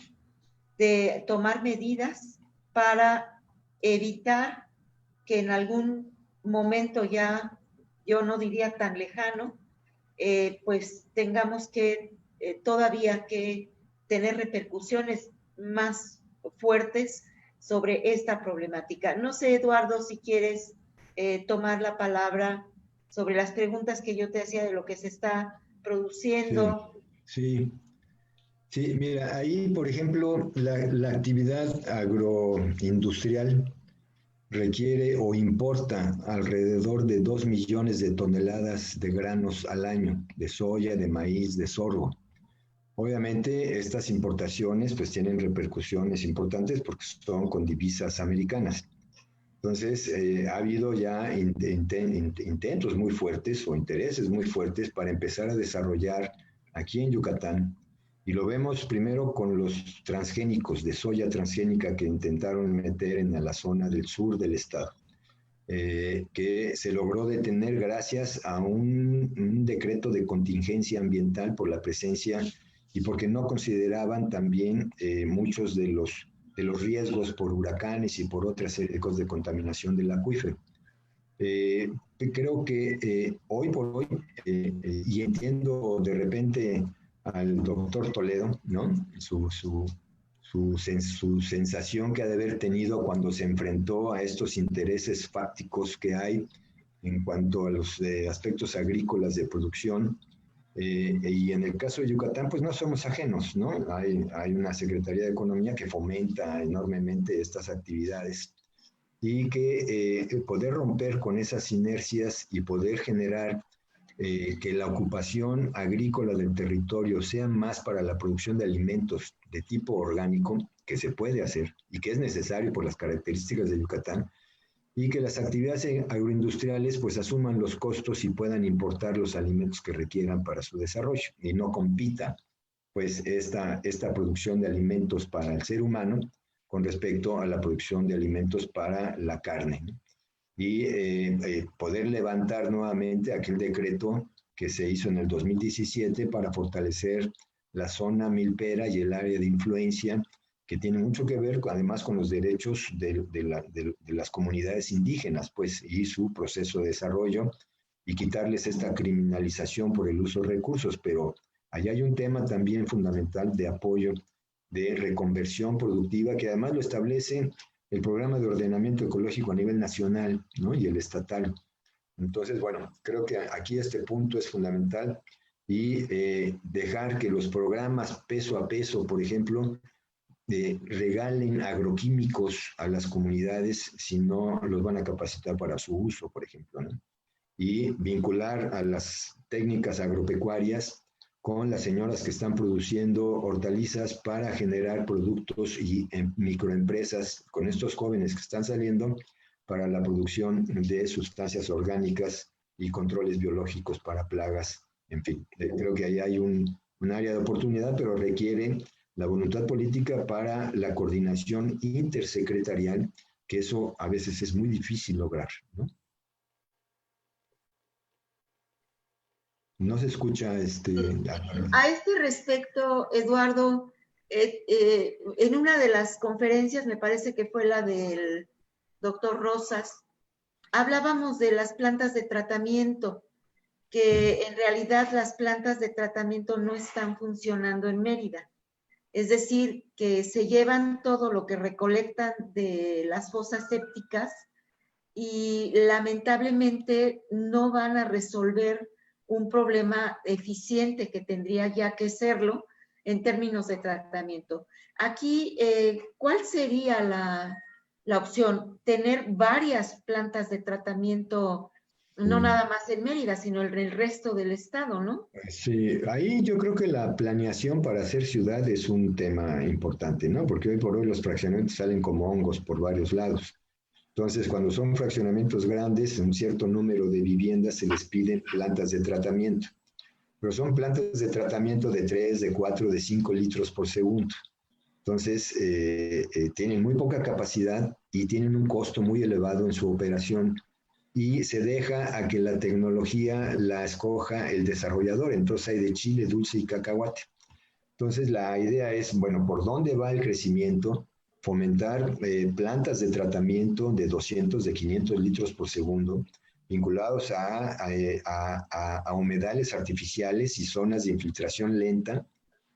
de tomar medidas para evitar que en algún momento ya, yo no diría tan lejano, pues tengamos que todavía que tener repercusiones más fuertes sobre esta problemática. No sé, Eduardo, si quieres tomar la palabra sobre las preguntas que yo te hacía de lo que se está produciendo. Sí, sí, mira, ahí, por ejemplo, la actividad agroindustrial requiere o importa alrededor de 2 millones de toneladas de granos al año, de soya, de maíz, de sorgo. Obviamente, estas importaciones pues tienen repercusiones importantes porque son con divisas americanas. Entonces, ha habido ya intentos muy fuertes o intereses muy fuertes para empezar a desarrollar aquí en Yucatán. Y lo vemos primero con los transgénicos de soya transgénica que intentaron meter en la zona del sur del estado, que se logró detener gracias a un decreto de contingencia ambiental por la presencia y porque no consideraban también muchos de los riesgos por huracanes y por otra serie de cosas de contaminación del acuífero. Creo que hoy por hoy, y entiendo de repente al doctor Toledo, ¿no? Su sensación que ha de haber tenido cuando se enfrentó a estos intereses fácticos que hay en cuanto a los aspectos agrícolas de producción. Y en el caso de Yucatán, pues no somos ajenos, ¿no? Hay una Secretaría de Economía que fomenta enormemente estas actividades y que poder romper con esas inercias y poder generar que la ocupación agrícola del territorio sea más para la producción de alimentos de tipo orgánico, que se puede hacer y que es necesario por las características de Yucatán, y que las actividades agroindustriales pues asuman los costos y puedan importar los alimentos que requieran para su desarrollo y no compita pues esta producción de alimentos para el ser humano con respecto a la producción de alimentos para la carne, ¿no? Y poder levantar nuevamente aquel decreto que se hizo en el 2017 para fortalecer la zona milpera y el área de influencia, que tiene mucho que ver además con los derechos de las comunidades indígenas, pues, y su proceso de desarrollo, y quitarles esta criminalización por el uso de recursos. Pero allá hay un tema también fundamental de apoyo, de reconversión productiva, que además lo establece el programa de ordenamiento ecológico a nivel nacional, ¿no? Y el estatal. Entonces, bueno, creo que aquí este punto es fundamental y dejar que los programas peso a peso, por ejemplo, regalen agroquímicos a las comunidades si no los van a capacitar para su uso, por ejemplo, ¿no? Y vincular a las técnicas agropecuarias con las señoras que están produciendo hortalizas para generar productos y microempresas con estos jóvenes que están saliendo para la producción de sustancias orgánicas y controles biológicos para plagas. En fin, creo que ahí hay un área de oportunidad, pero requiere la voluntad política para la coordinación intersecretarial, que eso a veces es muy difícil lograr, ¿no? No se escucha A este respecto, Eduardo, en una de las conferencias, me parece que fue la del doctor Rosas, hablábamos de las plantas de tratamiento, que en realidad las plantas de tratamiento no están funcionando en Mérida. Es decir, que se llevan todo lo que recolectan de las fosas sépticas y lamentablemente no van a resolver un problema eficiente que tendría ya que serlo en términos de tratamiento. Aquí, ¿cuál sería la opción? Tener varias plantas de tratamiento, no nada más en Mérida, sino en el resto del estado, ¿no? Sí, ahí yo creo que la planeación para hacer ciudad es un tema importante, ¿no? Porque hoy por hoy los fraccionamientos salen como hongos por varios lados. Entonces, cuando son fraccionamientos grandes, un cierto número de viviendas se les piden plantas de tratamiento, pero son plantas de tratamiento de 3, de 4, de 5 litros por segundo. Entonces, tienen muy poca capacidad y tienen un costo muy elevado en su operación y se deja a que la tecnología la escoja el desarrollador. Entonces hay de chile, dulce y cacahuate. Entonces la idea es, bueno, ¿por dónde va el crecimiento? Fomentar plantas de tratamiento de 200, de 500 litros por segundo, vinculados a humedales artificiales y zonas de infiltración lenta,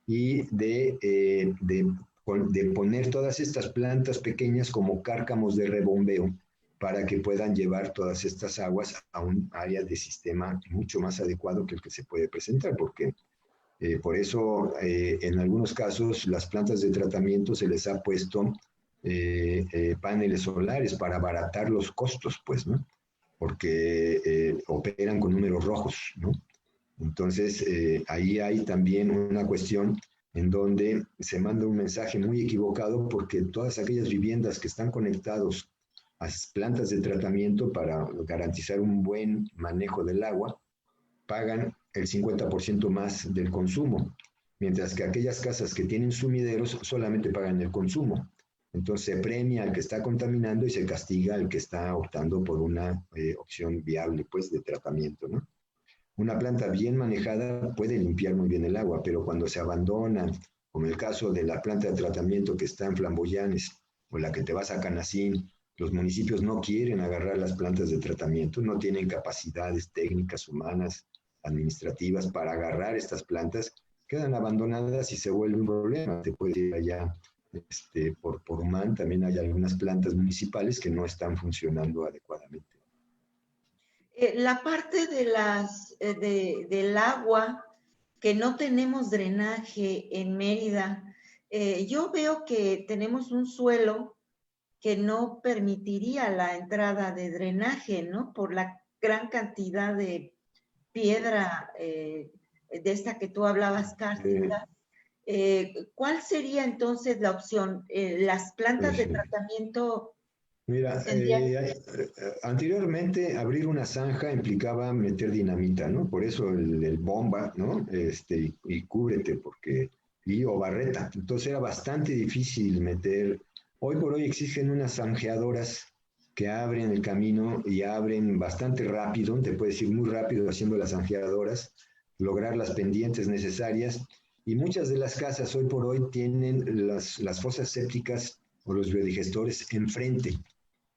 y de poner todas estas plantas pequeñas como cárcamos de rebombeo para que puedan llevar todas estas aguas a un área de sistema mucho más adecuado que el que se puede presentar, porque por eso en algunos casos las plantas de tratamiento se les ha puesto paneles solares para abaratar los costos, pues, ¿no? Porque operan con números rojos, ¿no? Entonces, ahí hay también una cuestión en donde se manda un mensaje muy equivocado porque todas aquellas viviendas que están conectados a plantas de tratamiento para garantizar un buen manejo del agua, pagan el 50% más del consumo, mientras que aquellas casas que tienen sumideros solamente pagan el consumo. Entonces se premia al que está contaminando y se castiga al que está optando por una opción viable, pues, de tratamiento, ¿no? Una planta bien manejada puede limpiar muy bien el agua, pero cuando se abandona, como el caso de la planta de tratamiento que está en Flamboyanes o la que te vas a Canacín, los municipios no quieren agarrar las plantas de tratamiento, no tienen capacidades técnicas, humanas, administrativas para agarrar estas plantas, quedan abandonadas y se vuelve un problema. Te puedes ir allá por Humán, también hay algunas plantas municipales que no están funcionando adecuadamente. La parte de del agua, que no tenemos drenaje en Mérida, yo veo que tenemos un suelo que no permitiría la entrada de drenaje, ¿no? Por la gran cantidad de piedra de esta que tú hablabas, cárstica. ¿Cuál sería entonces la opción? ¿Las plantas de tratamiento Mira, tendrían? anteriormente abrir una zanja implicaba meter dinamita, ¿no? Por eso el bomba, ¿no? Y cúbrete, porque, o barreta. Entonces era bastante difícil meter. Hoy por hoy existen unas zanjeadoras que abren el camino y abren bastante rápido, te puedes ir muy rápido haciendo las zanjeadoras, lograr las pendientes necesarias. Y muchas de las casas hoy por hoy tienen las fosas sépticas o los biodigestores enfrente.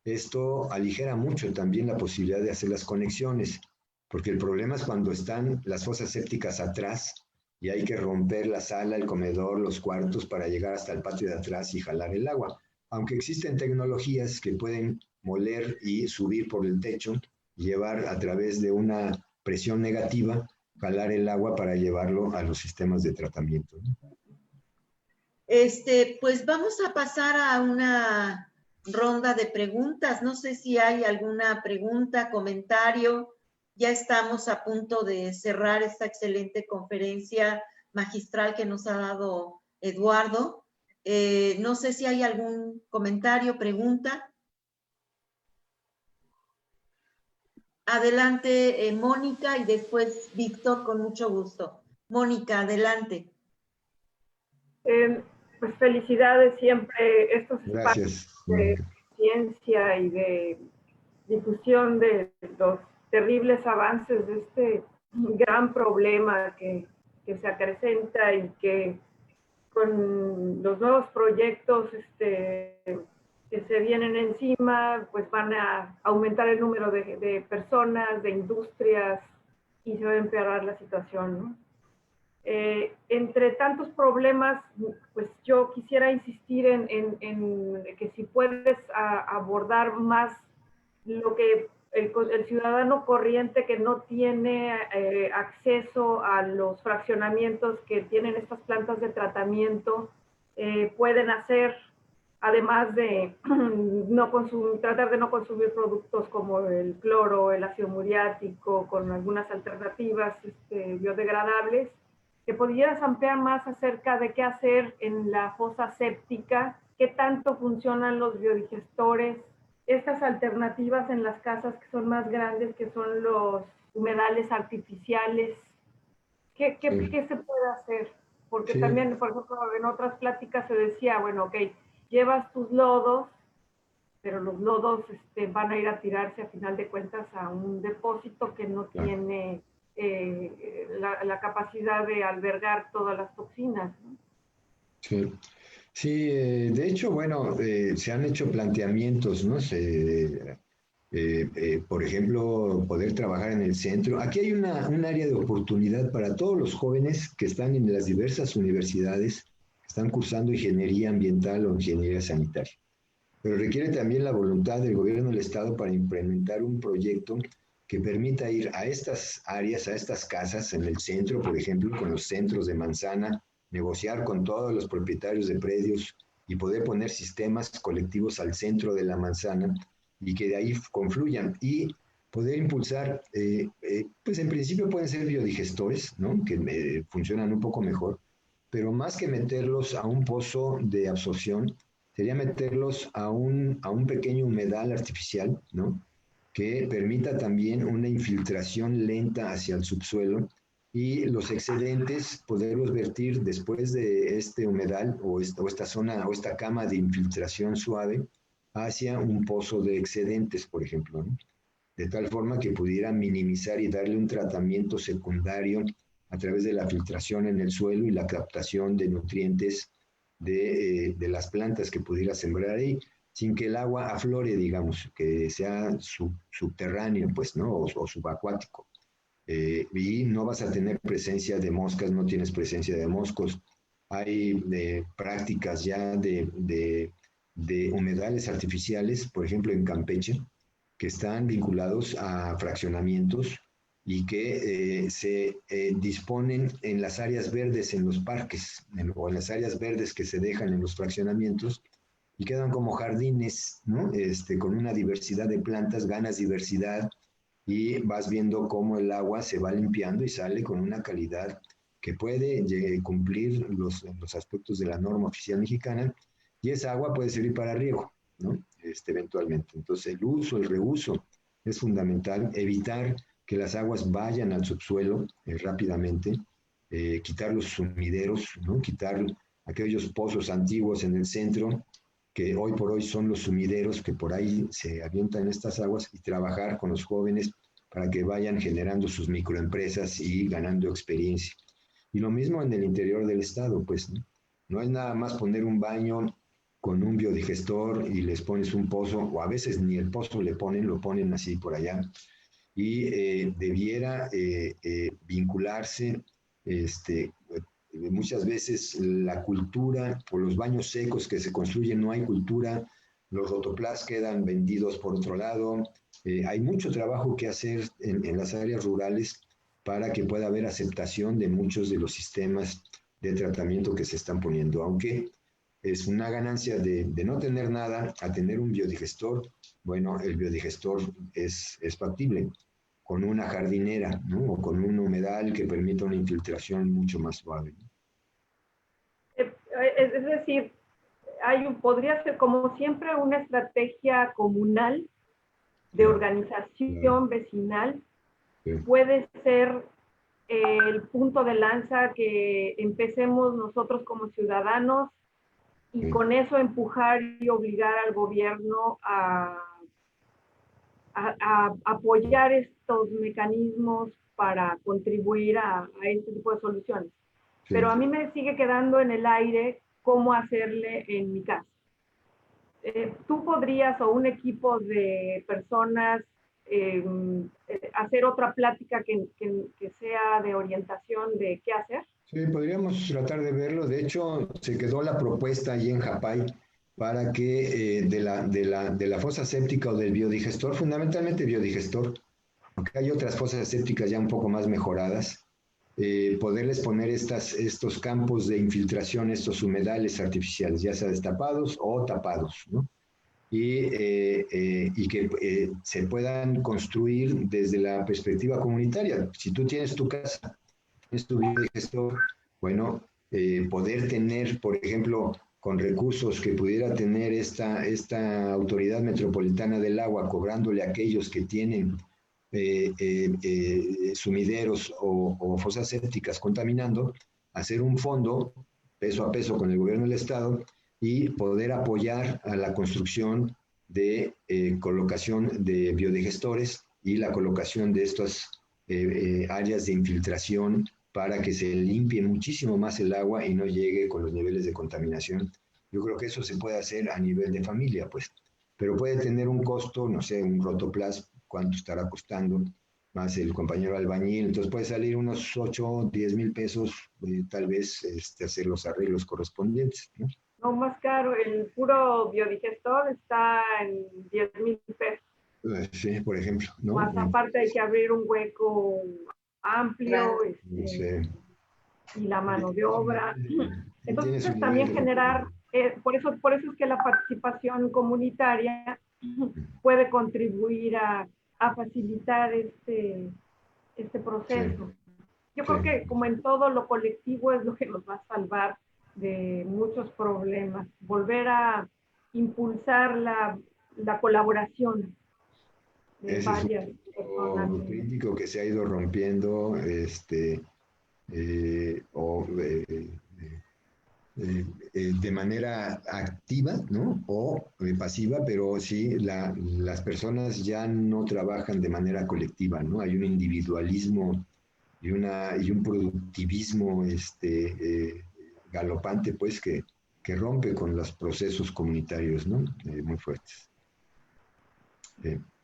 Esto aligera mucho también la posibilidad de hacer las conexiones, porque el problema es cuando están las fosas sépticas atrás y hay que romper la sala, el comedor, los cuartos para llegar hasta el patio de atrás y jalar el agua. Aunque existen tecnologías que pueden moler y subir por el techo, llevar a través de una presión negativa, jalar el agua para llevarlo a los sistemas de tratamiento, ¿no? Pues vamos a pasar a una ronda de preguntas. No sé si hay alguna pregunta, comentario. Ya estamos a punto de cerrar esta excelente conferencia magistral que nos ha dado Eduardo. No sé si hay algún comentario, pregunta. Adelante, Mónica, y después Víctor, con mucho gusto. Mónica, adelante. Pues felicidades siempre, estos espacios Gracias. de ciencia y de difusión de los terribles avances de este gran problema que se acrecenta y que con los nuevos proyectos que se vienen encima, pues van a aumentar el número de personas, de industrias, y se va a empeorar la situación, ¿no? Entre tantos problemas, pues yo quisiera insistir en que si puedes abordar más lo que el ciudadano corriente que no tiene acceso a los fraccionamientos que tienen estas plantas de tratamiento pueden hacer, además de tratar de no consumir productos como el cloro, el ácido muriático, con algunas alternativas biodegradables. ¿Que pudieras ampliar más acerca de qué hacer en la fosa séptica? ¿Qué tanto funcionan los biodigestores? Estas alternativas en las casas que son más grandes, que son los humedales artificiales, ¿qué se puede hacer? Porque también, por ejemplo, en otras pláticas se decía, bueno, ok, llevas tus lodos, pero los lodos van a ir a tirarse a final de cuentas a un depósito que no tiene la capacidad de albergar todas las toxinas, ¿no? Sí. Sí, de hecho, bueno, se han hecho planteamientos, ¿no? Por ejemplo, poder trabajar en el centro. Aquí hay un área de oportunidad para todos los jóvenes que están en las diversas universidades, que están cursando ingeniería ambiental o ingeniería sanitaria. Pero requiere también la voluntad del gobierno del Estado para implementar un proyecto que permita ir a estas áreas, a estas casas en el centro, por ejemplo, con los centros de manzana, negociar con todos los propietarios de predios y poder poner sistemas colectivos al centro de la manzana y que de ahí confluyan y poder impulsar, pues en principio pueden ser biodigestores, ¿no? Que funcionan un poco mejor, pero más que meterlos a un pozo de absorción, sería meterlos a un pequeño humedal artificial, ¿no? Que permita también una infiltración lenta hacia el subsuelo y los excedentes poderlos vertir después de este humedal o esta zona o esta cama de infiltración suave hacia un pozo de excedentes, por ejemplo, ¿no? De tal forma que pudiera minimizar y darle un tratamiento secundario a través de la filtración en el suelo y la captación de nutrientes de las plantas que pudiera sembrar ahí, sin que el agua aflore, digamos, que sea subterráneo, pues, ¿no? O subacuático. Y no vas a tener presencia de moscas, no tienes presencia de moscos. Hay prácticas ya de humedales artificiales, por ejemplo, en Campeche, que están vinculados a fraccionamientos y que se disponen en las áreas verdes, en los parques, o en las áreas verdes que se dejan en los fraccionamientos, y quedan como jardines, ¿no? Con una diversidad de plantas, ganas diversidad, y vas viendo cómo el agua se va limpiando y sale con una calidad que puede cumplir los aspectos de la norma oficial mexicana, y esa agua puede servir para riego, ¿no? Eventualmente. Entonces, el uso, el reuso es fundamental, evitar que las aguas vayan al subsuelo rápidamente, quitar los sumideros, ¿no? Quitar aquellos pozos antiguos en el centro, que hoy por hoy son los sumideros que por ahí se avientan estas aguas, y trabajar con los jóvenes para que vayan generando sus microempresas y ganando experiencia. Y lo mismo en el interior del estado, pues, ¿no? No es nada más poner un baño con un biodigestor y les pones un pozo, o a veces ni el pozo le ponen, lo ponen así por allá, y debiera vincularse muchas veces la cultura, por los baños secos que se construyen, no hay cultura, los rotoplas quedan vendidos por otro lado. Hay mucho trabajo que hacer en las áreas rurales para que pueda haber aceptación de muchos de los sistemas de tratamiento que se están poniendo, aunque es una ganancia de no tener nada a tener un biodigestor. Bueno, el biodigestor es factible con una jardinera, ¿no? O con un humedal que permita una infiltración mucho más suave. Es decir, podría ser como siempre una estrategia comunal de organización vecinal. Puede ser el punto de lanza que empecemos nosotros como ciudadanos y con eso empujar y obligar al gobierno a apoyar estos mecanismos para contribuir a este tipo de soluciones. Sí. Pero a mí me sigue quedando en el aire cómo hacerle en mi casa. ¿Tú podrías, o un equipo de personas, hacer otra plática que sea de orientación de qué hacer? Sí, podríamos tratar de verlo. De hecho, se quedó la propuesta ahí en Japay para que de la fosa séptica o del biodigestor, fundamentalmente biodigestor, aunque hay otras fosas sépticas ya un poco más mejoradas, poderles poner estos campos de infiltración, estos humedales artificiales, ya sea destapados o tapados, ¿no? Y que se puedan construir desde la perspectiva comunitaria. Si tú tienes tu casa, tienes tu biodigestor, bueno, poder tener, por ejemplo, con recursos que pudiera tener esta autoridad metropolitana del agua, cobrándole a aquellos que tienen sumideros o fosas sépticas contaminando, hacer un fondo peso a peso con el gobierno del estado y poder apoyar a la construcción de colocación de biodigestores y la colocación de estas áreas de infiltración para que se limpie muchísimo más el agua y no llegue con los niveles de contaminación. Yo creo que eso se puede hacer a nivel de familia, pues, pero puede tener un costo, no sé, un rotoplas, cuánto estará costando, más el compañero albañil, entonces puede salir unos 8 o 10 mil pesos, tal vez hacer los arreglos correspondientes, ¿no? No, más caro, el puro biodigestor está en 10,000 pesos. Sí, por ejemplo, ¿no? Más aparte hay que abrir un hueco amplio, y la mano de obra. Entonces también generar, por eso es que la participación comunitaria puede contribuir a facilitar este proceso. Yo creo que, como en todo, lo colectivo es lo que nos va a salvar de muchos problemas. Volver a impulsar la colaboración de varias personas. Un crítico que se ha ido rompiendo, de manera activa, ¿no? O pasiva, pero sí, las personas ya no trabajan de manera colectiva, ¿no? Hay un individualismo y un productivismo galopante, pues, que rompe con los procesos comunitarios, ¿no? Muy fuertes.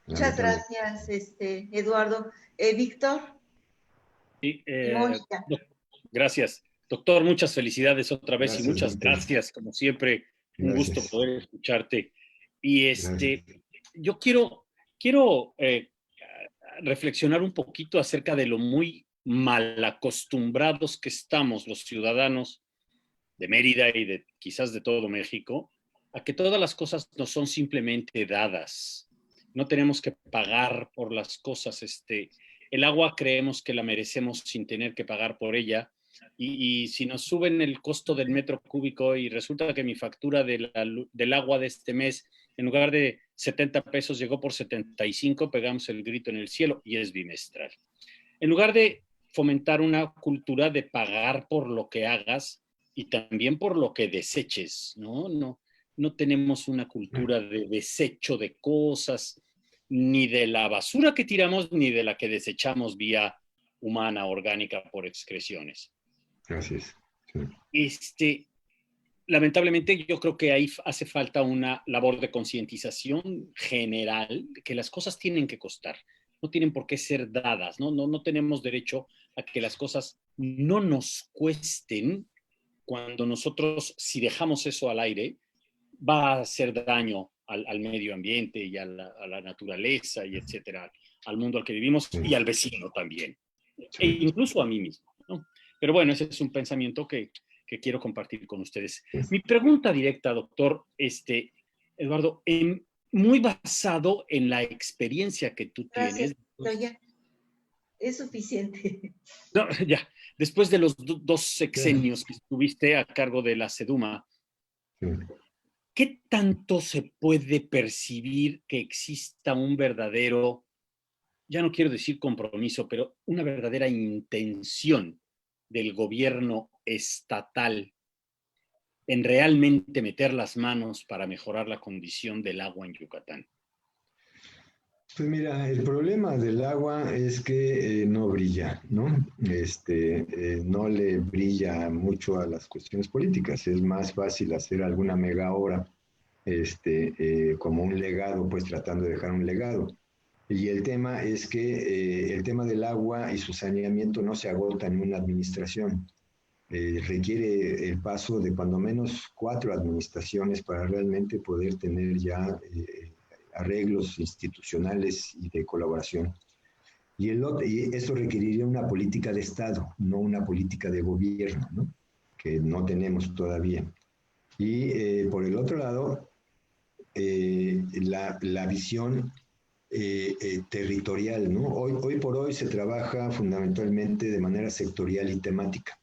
Muchas gracias, Eduardo. Víctor. Sí, gracias. Doctor, muchas felicidades otra vez. Gracias, y muchas gracias, como siempre. Un gusto poder escucharte. Y yo quiero reflexionar un poquito acerca de lo muy mal acostumbrados que estamos los ciudadanos de Mérida y quizás de todo México, a que todas las cosas nos son simplemente dadas. No tenemos que pagar por las cosas. El agua creemos que la merecemos sin tener que pagar por ella. Y si nos suben el costo del metro cúbico y resulta que mi factura del agua de este mes, en lugar de 70 pesos, llegó por 75, pegamos el grito en el cielo y es bimestral. En lugar de fomentar una cultura de pagar por lo que hagas y también por lo que deseches, no tenemos una cultura de desecho de cosas, ni de la basura que tiramos, ni de la que desechamos vía humana, orgánica, por excreciones. Gracias. Sí. Lamentablemente, yo creo que ahí hace falta una labor de concientización general, que las cosas tienen que costar, no tienen por qué ser dadas, no tenemos derecho a que las cosas no nos cuesten cuando nosotros, si dejamos eso al aire, va a hacer daño al medio ambiente y a la naturaleza y etcétera, al mundo al que vivimos y al vecino también, e incluso a mí mismo, ¿no? Pero bueno, ese es un pensamiento que quiero compartir con ustedes. Mi pregunta directa, doctor, Eduardo, muy basado en la experiencia que tú tienes. Ya. Es suficiente. No, ya. Después de los 2 sexenios que estuviste a cargo de la SEDUMA, ¿qué tanto se puede percibir que exista un verdadero, ya no quiero decir compromiso, pero una verdadera intención del gobierno estatal en realmente meter las manos para mejorar la condición del agua en Yucatán? Pues mira, el problema del agua es que no brilla, ¿no? No le brilla mucho a las cuestiones políticas. Es más fácil hacer alguna mega obra, como un legado, pues tratando de dejar un legado. Y el tema es que el tema del agua y su saneamiento no se agota en una administración. Requiere el paso de cuando menos 4 administraciones para realmente poder tener ya arreglos institucionales y de colaboración. Y esto requeriría una política de Estado, no una política de gobierno, ¿no? Que no tenemos todavía. Y por el otro lado, la visión territorial, ¿no? Hoy por hoy se trabaja fundamentalmente de manera sectorial y temática.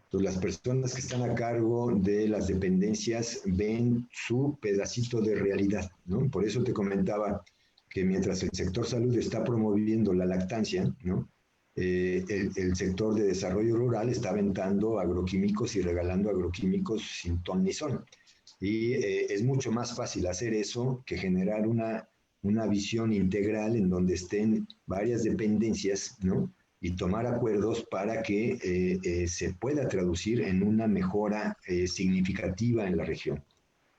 Entonces, las personas que están a cargo de las dependencias ven su pedacito de realidad, ¿no? Por eso te comentaba que mientras el sector salud está promoviendo la lactancia, ¿no? El sector de desarrollo rural está aventando agroquímicos y regalando agroquímicos sin ton ni son. Y es mucho más fácil hacer eso que generar una visión integral en donde estén varias dependencias, ¿no? Y tomar acuerdos para que se pueda traducir en una mejora significativa en la región.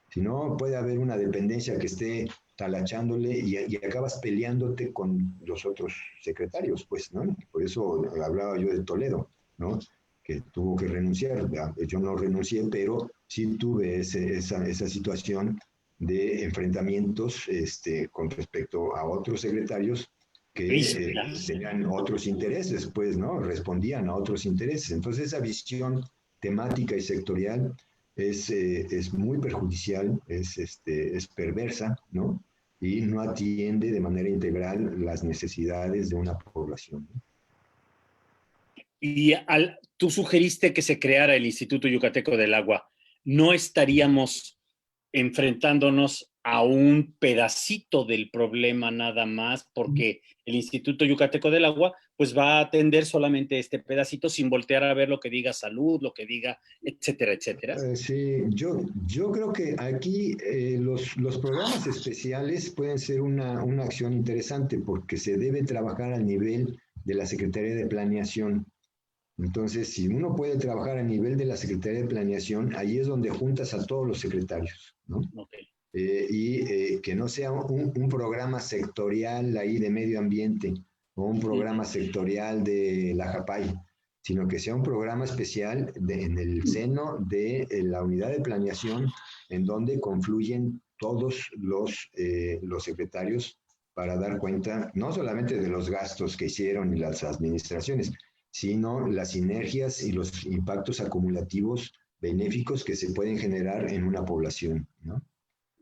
Si no, puede haber una dependencia que esté talachándole y acabas peleándote con los otros secretarios, pues, ¿no? Por eso hablaba yo de Toledo, ¿no? Que tuvo que renunciar. Yo no renuncié, pero sí tuve esa situación de enfrentamientos con respecto a otros secretarios que tenían otros intereses, pues, ¿no? Respondían a otros intereses. Entonces, esa visión temática y sectorial es muy perjudicial, es perversa, ¿no? Y no atiende de manera integral las necesidades de una población, ¿no? Y tú sugeriste que se creara el Instituto Yucateco del Agua. ¿No estaríamos enfrentándonos a un pedacito del problema nada más, porque el Instituto Yucateco del Agua pues va a atender solamente este pedacito sin voltear a ver lo que diga salud, lo que diga, etcétera, etcétera? Sí, yo creo que aquí los programas especiales pueden ser una acción interesante porque se debe trabajar al nivel de la Secretaría de Planeación. Entonces, si uno puede trabajar a nivel de la Secretaría de Planeación, ahí es donde juntas a todos los secretarios, ¿no? Okay. Que no sea un programa sectorial ahí de medio ambiente o un programa sectorial de la JAPAI, sino que sea un programa especial en el seno de la unidad de planeación en donde confluyen todos los secretarios para dar cuenta no solamente de los gastos que hicieron y las administraciones, sino las sinergias y los impactos acumulativos benéficos que se pueden generar en una población, ¿no?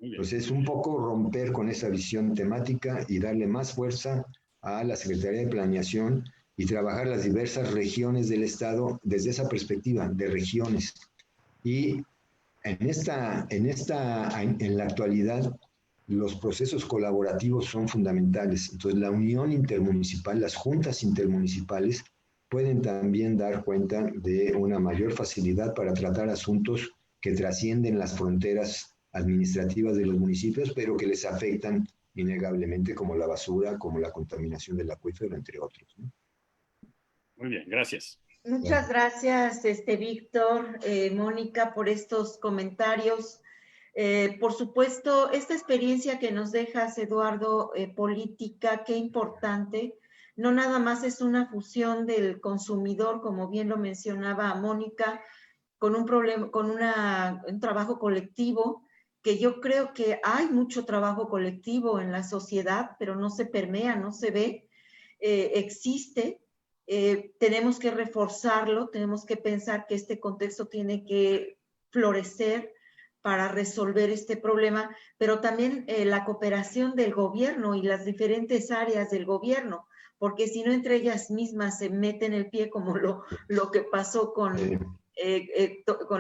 Entonces, un poco romper con esa visión temática y darle más fuerza a la Secretaría de Planeación y trabajar las diversas regiones del Estado desde esa perspectiva de regiones. Y en la actualidad, los procesos colaborativos son fundamentales. Entonces, la unión intermunicipal, las juntas intermunicipales, pueden también dar cuenta de una mayor facilidad para tratar asuntos que trascienden las fronteras administrativas de los municipios, pero que les afectan innegablemente, como la basura, como la contaminación del acuífero, entre otros, ¿no? Muy bien, gracias. Muchas gracias, Víctor, Mónica, por estos comentarios. Por supuesto, esta experiencia que nos dejas, Eduardo, política, qué importante. No nada más es una fusión del consumidor, como bien lo mencionaba Mónica, con un problema, con un trabajo colectivo, que yo creo que hay mucho trabajo colectivo en la sociedad, pero no se permea, no se ve, existe. Tenemos que reforzarlo, tenemos que pensar que este contexto tiene que florecer para resolver este problema, pero también la cooperación del gobierno y las diferentes áreas del gobierno, porque si no entre ellas mismas se meten el pie como lo que pasó con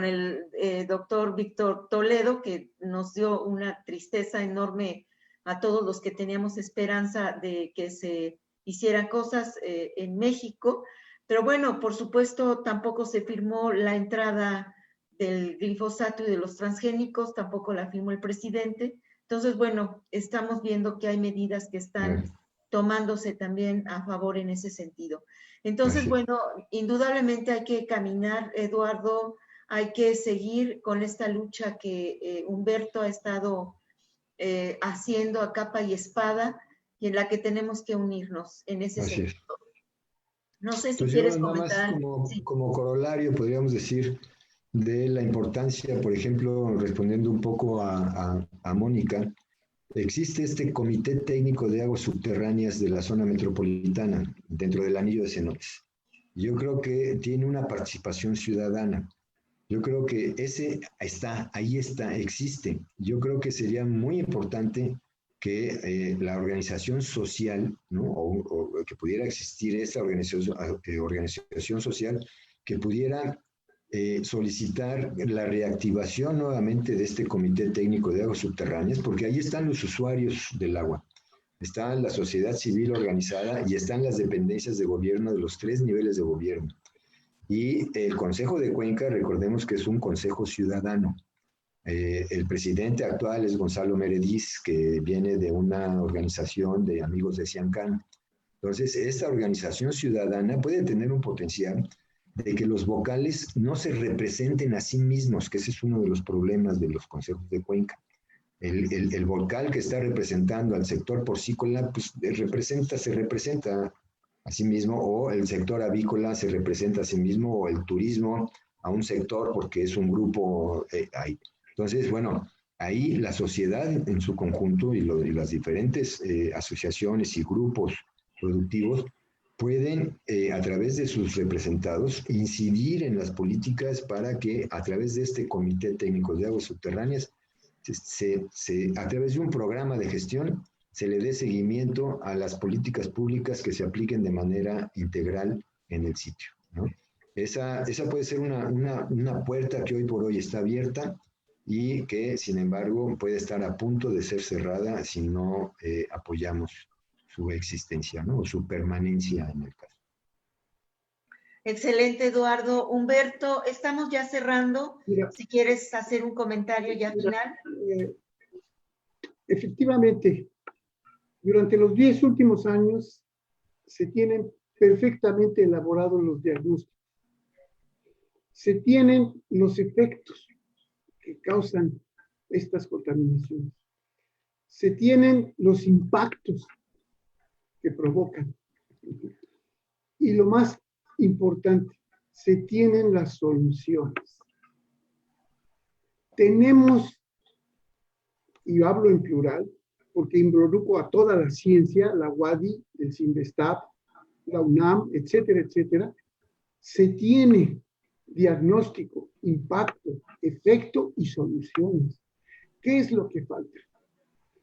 el doctor Víctor Toledo, que nos dio una tristeza enorme a todos los que teníamos esperanza de que se hicieran cosas en México. Pero bueno, por supuesto, tampoco se firmó la entrada del glifosato y de los transgénicos, tampoco la firmó el presidente. Entonces, bueno, estamos viendo que hay medidas que están tomándose también a favor en ese sentido. Entonces, bueno, indudablemente hay que caminar, Eduardo, hay que seguir con esta lucha que Humberto ha estado haciendo a capa y espada, y en la que tenemos que unirnos en ese sentido. No sé si pues quieres nada comentar. más como corolario, podríamos decir, de la importancia, por ejemplo, respondiendo un poco a Mónica, existe este Comité Técnico de Aguas Subterráneas de la zona metropolitana, dentro del Anillo de Cenotes. Yo creo que tiene una participación ciudadana. Yo creo que ahí está, existe. Yo creo que sería muy importante que la organización social, ¿no? o que pudiera existir esta organización social que pudiera solicitar la reactivación nuevamente de este Comité Técnico de Aguas Subterráneas, porque ahí están los usuarios del agua, está la sociedad civil organizada y están las dependencias de gobierno de los 3 niveles de gobierno. Y el Consejo de Cuenca, recordemos que es un consejo ciudadano. El presidente actual es Gonzalo Merediz, que viene de una organización de amigos de Ciancán. Entonces, esta organización ciudadana puede tener un potencial de que los vocales no se representen a sí mismos, que ese es uno de los problemas de los consejos de Cuenca. El vocal que está representando al sector porcícola, pues se representa a sí mismo, o el sector avícola se representa a sí mismo, o el turismo a un sector porque es un grupo ahí. Entonces, bueno, ahí la sociedad en su conjunto y las diferentes asociaciones y grupos productivos pueden, a través de sus representados, incidir en las políticas para que a través de este Comité Técnico de Aguas Subterráneas, a través de un programa de gestión, se le dé seguimiento a las políticas públicas que se apliquen de manera integral en el sitio, ¿no? Esa puede ser una puerta que hoy por hoy está abierta y que, sin embargo, puede estar a punto de ser cerrada si no apoyamos su existencia, ¿no? O su permanencia en el caso. Excelente, Eduardo. Humberto, estamos ya cerrando. Mira, si quieres hacer un comentario ya final. Efectivamente, durante los 10 últimos años se tienen perfectamente elaborados los diagnósticos. Se tienen los efectos que causan estas contaminaciones. Se tienen los impactos que provocan. Y lo más importante, se tienen las soluciones. Tenemos, y hablo en plural, porque involucro a toda la ciencia, la UADY, el CINVESTAP, la UNAM, etcétera, etcétera, se tiene diagnóstico, impacto, efecto y soluciones. ¿Qué es lo que falta?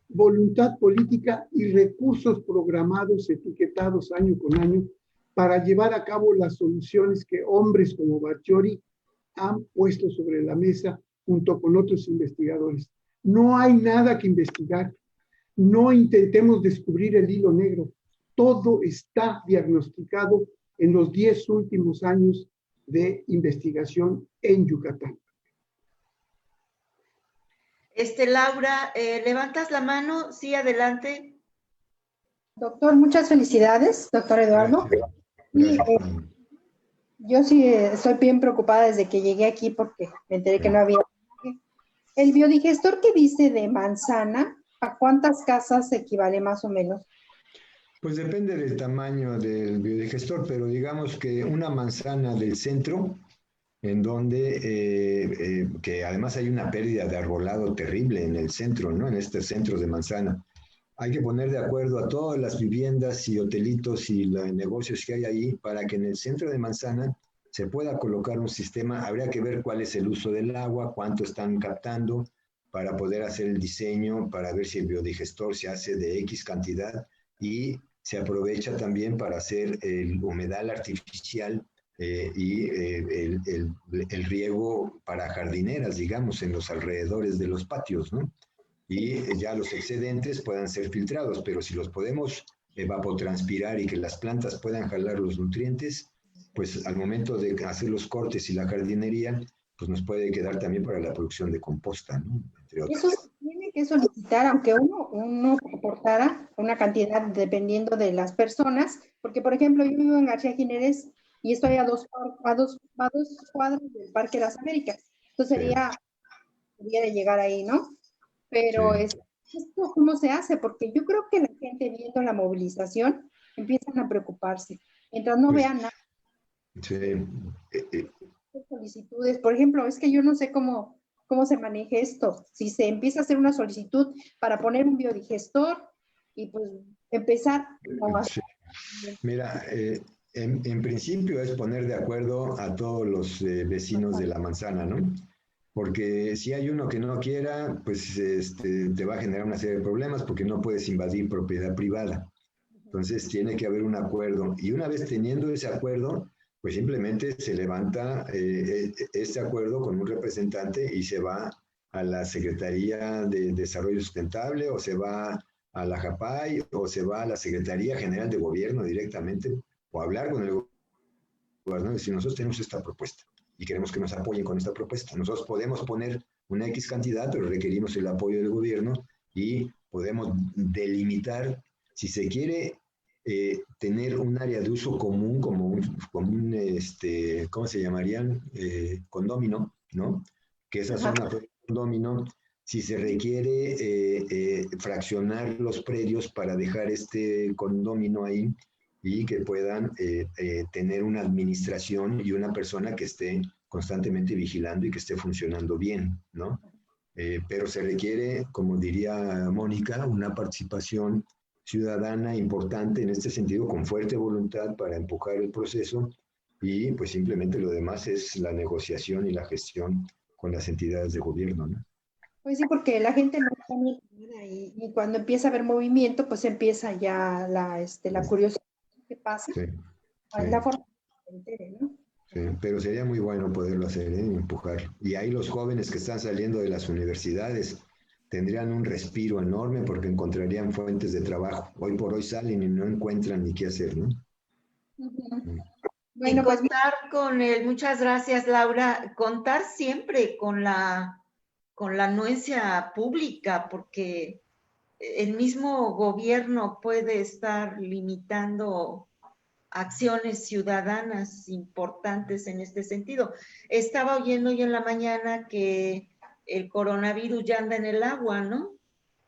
Voluntad política y recursos programados, etiquetados año con año, para llevar a cabo las soluciones que hombres como Batllori han puesto sobre la mesa junto con otros investigadores. No hay nada que investigar. No intentemos descubrir el hilo negro. Todo está diagnosticado en los 10 últimos años de investigación en Yucatán. Laura, ¿levantas la mano? Sí, adelante. Doctor, muchas felicidades, doctor Eduardo. Y, yo sí estoy bien preocupada desde que llegué aquí porque me enteré que no había. El biodigestor que dice de manzana, ¿a cuántas casas equivale más o menos? Pues depende del tamaño del biodigestor, pero digamos que una manzana del centro, en donde, que además hay una pérdida de arbolado terrible en el centro, ¿no? En estos centros de manzana. Hay que poner de acuerdo a todas las viviendas y hotelitos y los negocios que hay ahí para que en el centro de manzana se pueda colocar un sistema. Habría que ver cuál es el uso del agua, cuánto están captando para poder hacer el diseño, para ver si el biodigestor se hace de X cantidad y se aprovecha también para hacer el humedal artificial y el riego para jardineras, digamos, en los alrededores de los patios, ¿no? Y ya los excedentes puedan ser filtrados, pero si los podemos evapotranspirar y que las plantas puedan jalar los nutrientes, pues al momento de hacer los cortes y la jardinería, pues nos puede quedar también para la producción de composta, ¿no? Entre otras. Eso se tiene que solicitar, aunque uno aportara una cantidad dependiendo de las personas, porque por ejemplo yo vivo en García Jiménez y estoy a dos cuadras del Parque de las Américas, entonces sería de llegar ahí, ¿no? Pero Sí. ¿esto cómo se hace? Porque yo creo que la gente viendo la movilización empiezan a preocuparse, mientras no Pues, vean nada. sí. Solicitudes, por ejemplo, es que yo no sé cómo se maneje esto. Si se empieza a hacer una solicitud para poner un biodigestor y pues empezar a... Sí. Mira, en principio es poner de acuerdo a todos los vecinos de la manzana, ¿no? Porque si hay uno que no quiera, pues te va a generar una serie de problemas porque no puedes invadir propiedad privada. Entonces tiene que haber un acuerdo. Y una vez teniendo ese acuerdo, pues simplemente se levanta este acuerdo con un representante y se va a la Secretaría de Desarrollo Sustentable o se va a la JAPAI o se va a la Secretaría General de Gobierno directamente o hablar con el gobernador y decir, nosotros tenemos esta propuesta y queremos que nos apoyen con esta propuesta. Nosotros podemos poner una X cantidad, pero requerimos el apoyo del gobierno y podemos delimitar, si se quiere, tener un área de uso común como un ¿cómo se llamarían? Condómino, ¿no? Que esa zona fue condómino. Si se requiere fraccionar los predios para dejar este condómino ahí y que puedan tener una administración y una persona que esté constantemente vigilando y que esté funcionando bien, ¿no? Pero se requiere, como diría Mónica, una participación ciudadana importante en este sentido, con fuerte voluntad para empujar el proceso y pues simplemente lo demás es la negociación y la gestión con las entidades de gobierno, ¿no? Pues sí, porque la gente no está ni enterada y cuando empieza a haber movimiento, pues empieza ya la curiosidad que pasa, Sí, la sí, forma que se entere, ¿no? sí, pero sería muy bueno poderlo hacer, empujar. Y ahí los jóvenes que están saliendo de las universidades tendrían un respiro enorme porque encontrarían fuentes de trabajo. Hoy por hoy salen y no encuentran ni qué hacer, ¿no? Uh-huh. Y Bueno, pues contar con el, muchas gracias Laura, contar siempre con la anuencia pública, porque el mismo gobierno puede estar limitando acciones ciudadanas importantes en este sentido. Estaba oyendo hoy en la mañana que el coronavirus ya anda en el agua, ¿no?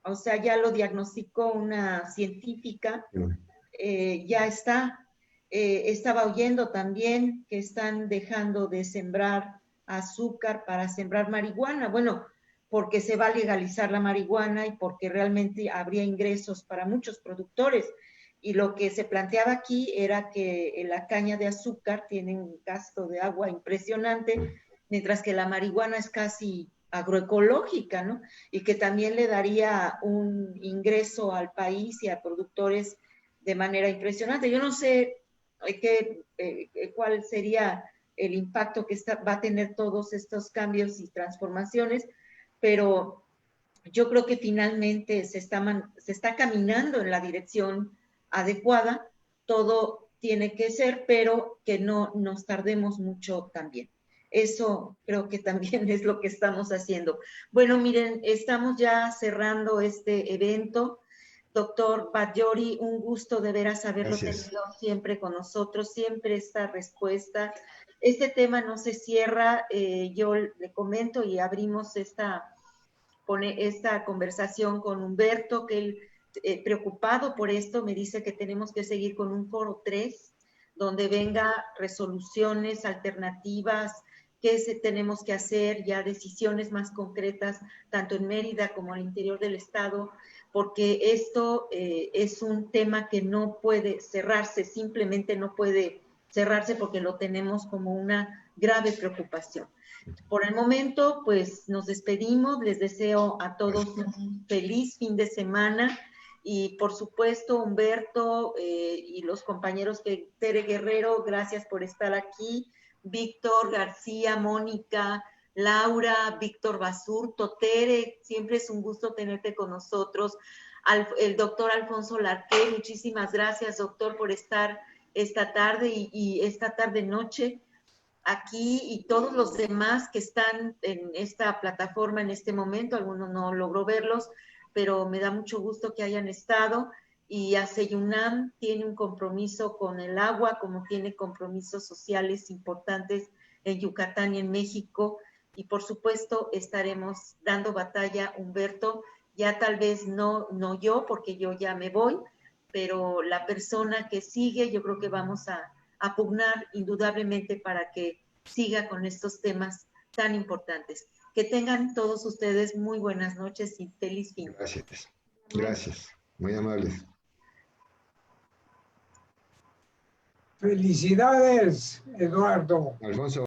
O sea, ya lo diagnosticó una científica, ya está. Estaba oyendo también que están dejando de sembrar azúcar para sembrar marihuana. Bueno, porque se va a legalizar la marihuana y porque realmente habría ingresos para muchos productores. Y lo que se planteaba aquí era que la caña de azúcar tiene un gasto de agua impresionante, mientras que la marihuana es casi agroecológica, ¿no? Y que también le daría un ingreso al país y a productores de manera impresionante. Yo no sé cuál sería el impacto que va a tener todos estos cambios y transformaciones, pero yo creo que finalmente se está caminando en la dirección adecuada, todo tiene que ser, pero que no nos tardemos mucho también. Eso creo que también es lo que estamos haciendo. Bueno, miren, estamos ya cerrando este evento. Doctor Badjori, un gusto de veras haberlo tenido siempre con nosotros, siempre esta respuesta. Este tema no se cierra, yo le comento y abrimos esta conversación con Humberto, que él, preocupado por esto, me dice que tenemos que seguir con un foro 3, donde venga resoluciones alternativas, qué tenemos que hacer, ya decisiones más concretas, tanto en Mérida como al interior del estado, porque esto es un tema que no puede cerrarse, simplemente no puede cerrarse porque lo tenemos como una grave preocupación. Por el momento, pues nos despedimos, les deseo a todos un feliz fin de semana y por supuesto Humberto y los compañeros que Tere Guerrero, gracias por estar aquí, Víctor García, Mónica, Laura, Víctor Basurto, Tere, siempre es un gusto tenerte con nosotros, el doctor Alfonso Larqué, muchísimas gracias doctor por estar esta tarde y esta tarde noche. aquí y todos los demás que están en esta plataforma en este momento. Algunos no logró verlos, pero me da mucho gusto que hayan estado. Y ACEYUNAM tiene un compromiso con el agua, como tiene compromisos sociales importantes en Yucatán y en México. Y por supuesto estaremos dando batalla, Humberto, ya tal vez no yo, porque yo ya me voy, pero la persona que sigue, yo creo que vamos a pugnar indudablemente para que siga con estos temas tan importantes. Que tengan todos ustedes muy buenas noches y feliz fin. Gracias. Gracias. Muy amables. Felicidades, Eduardo. Alfonso.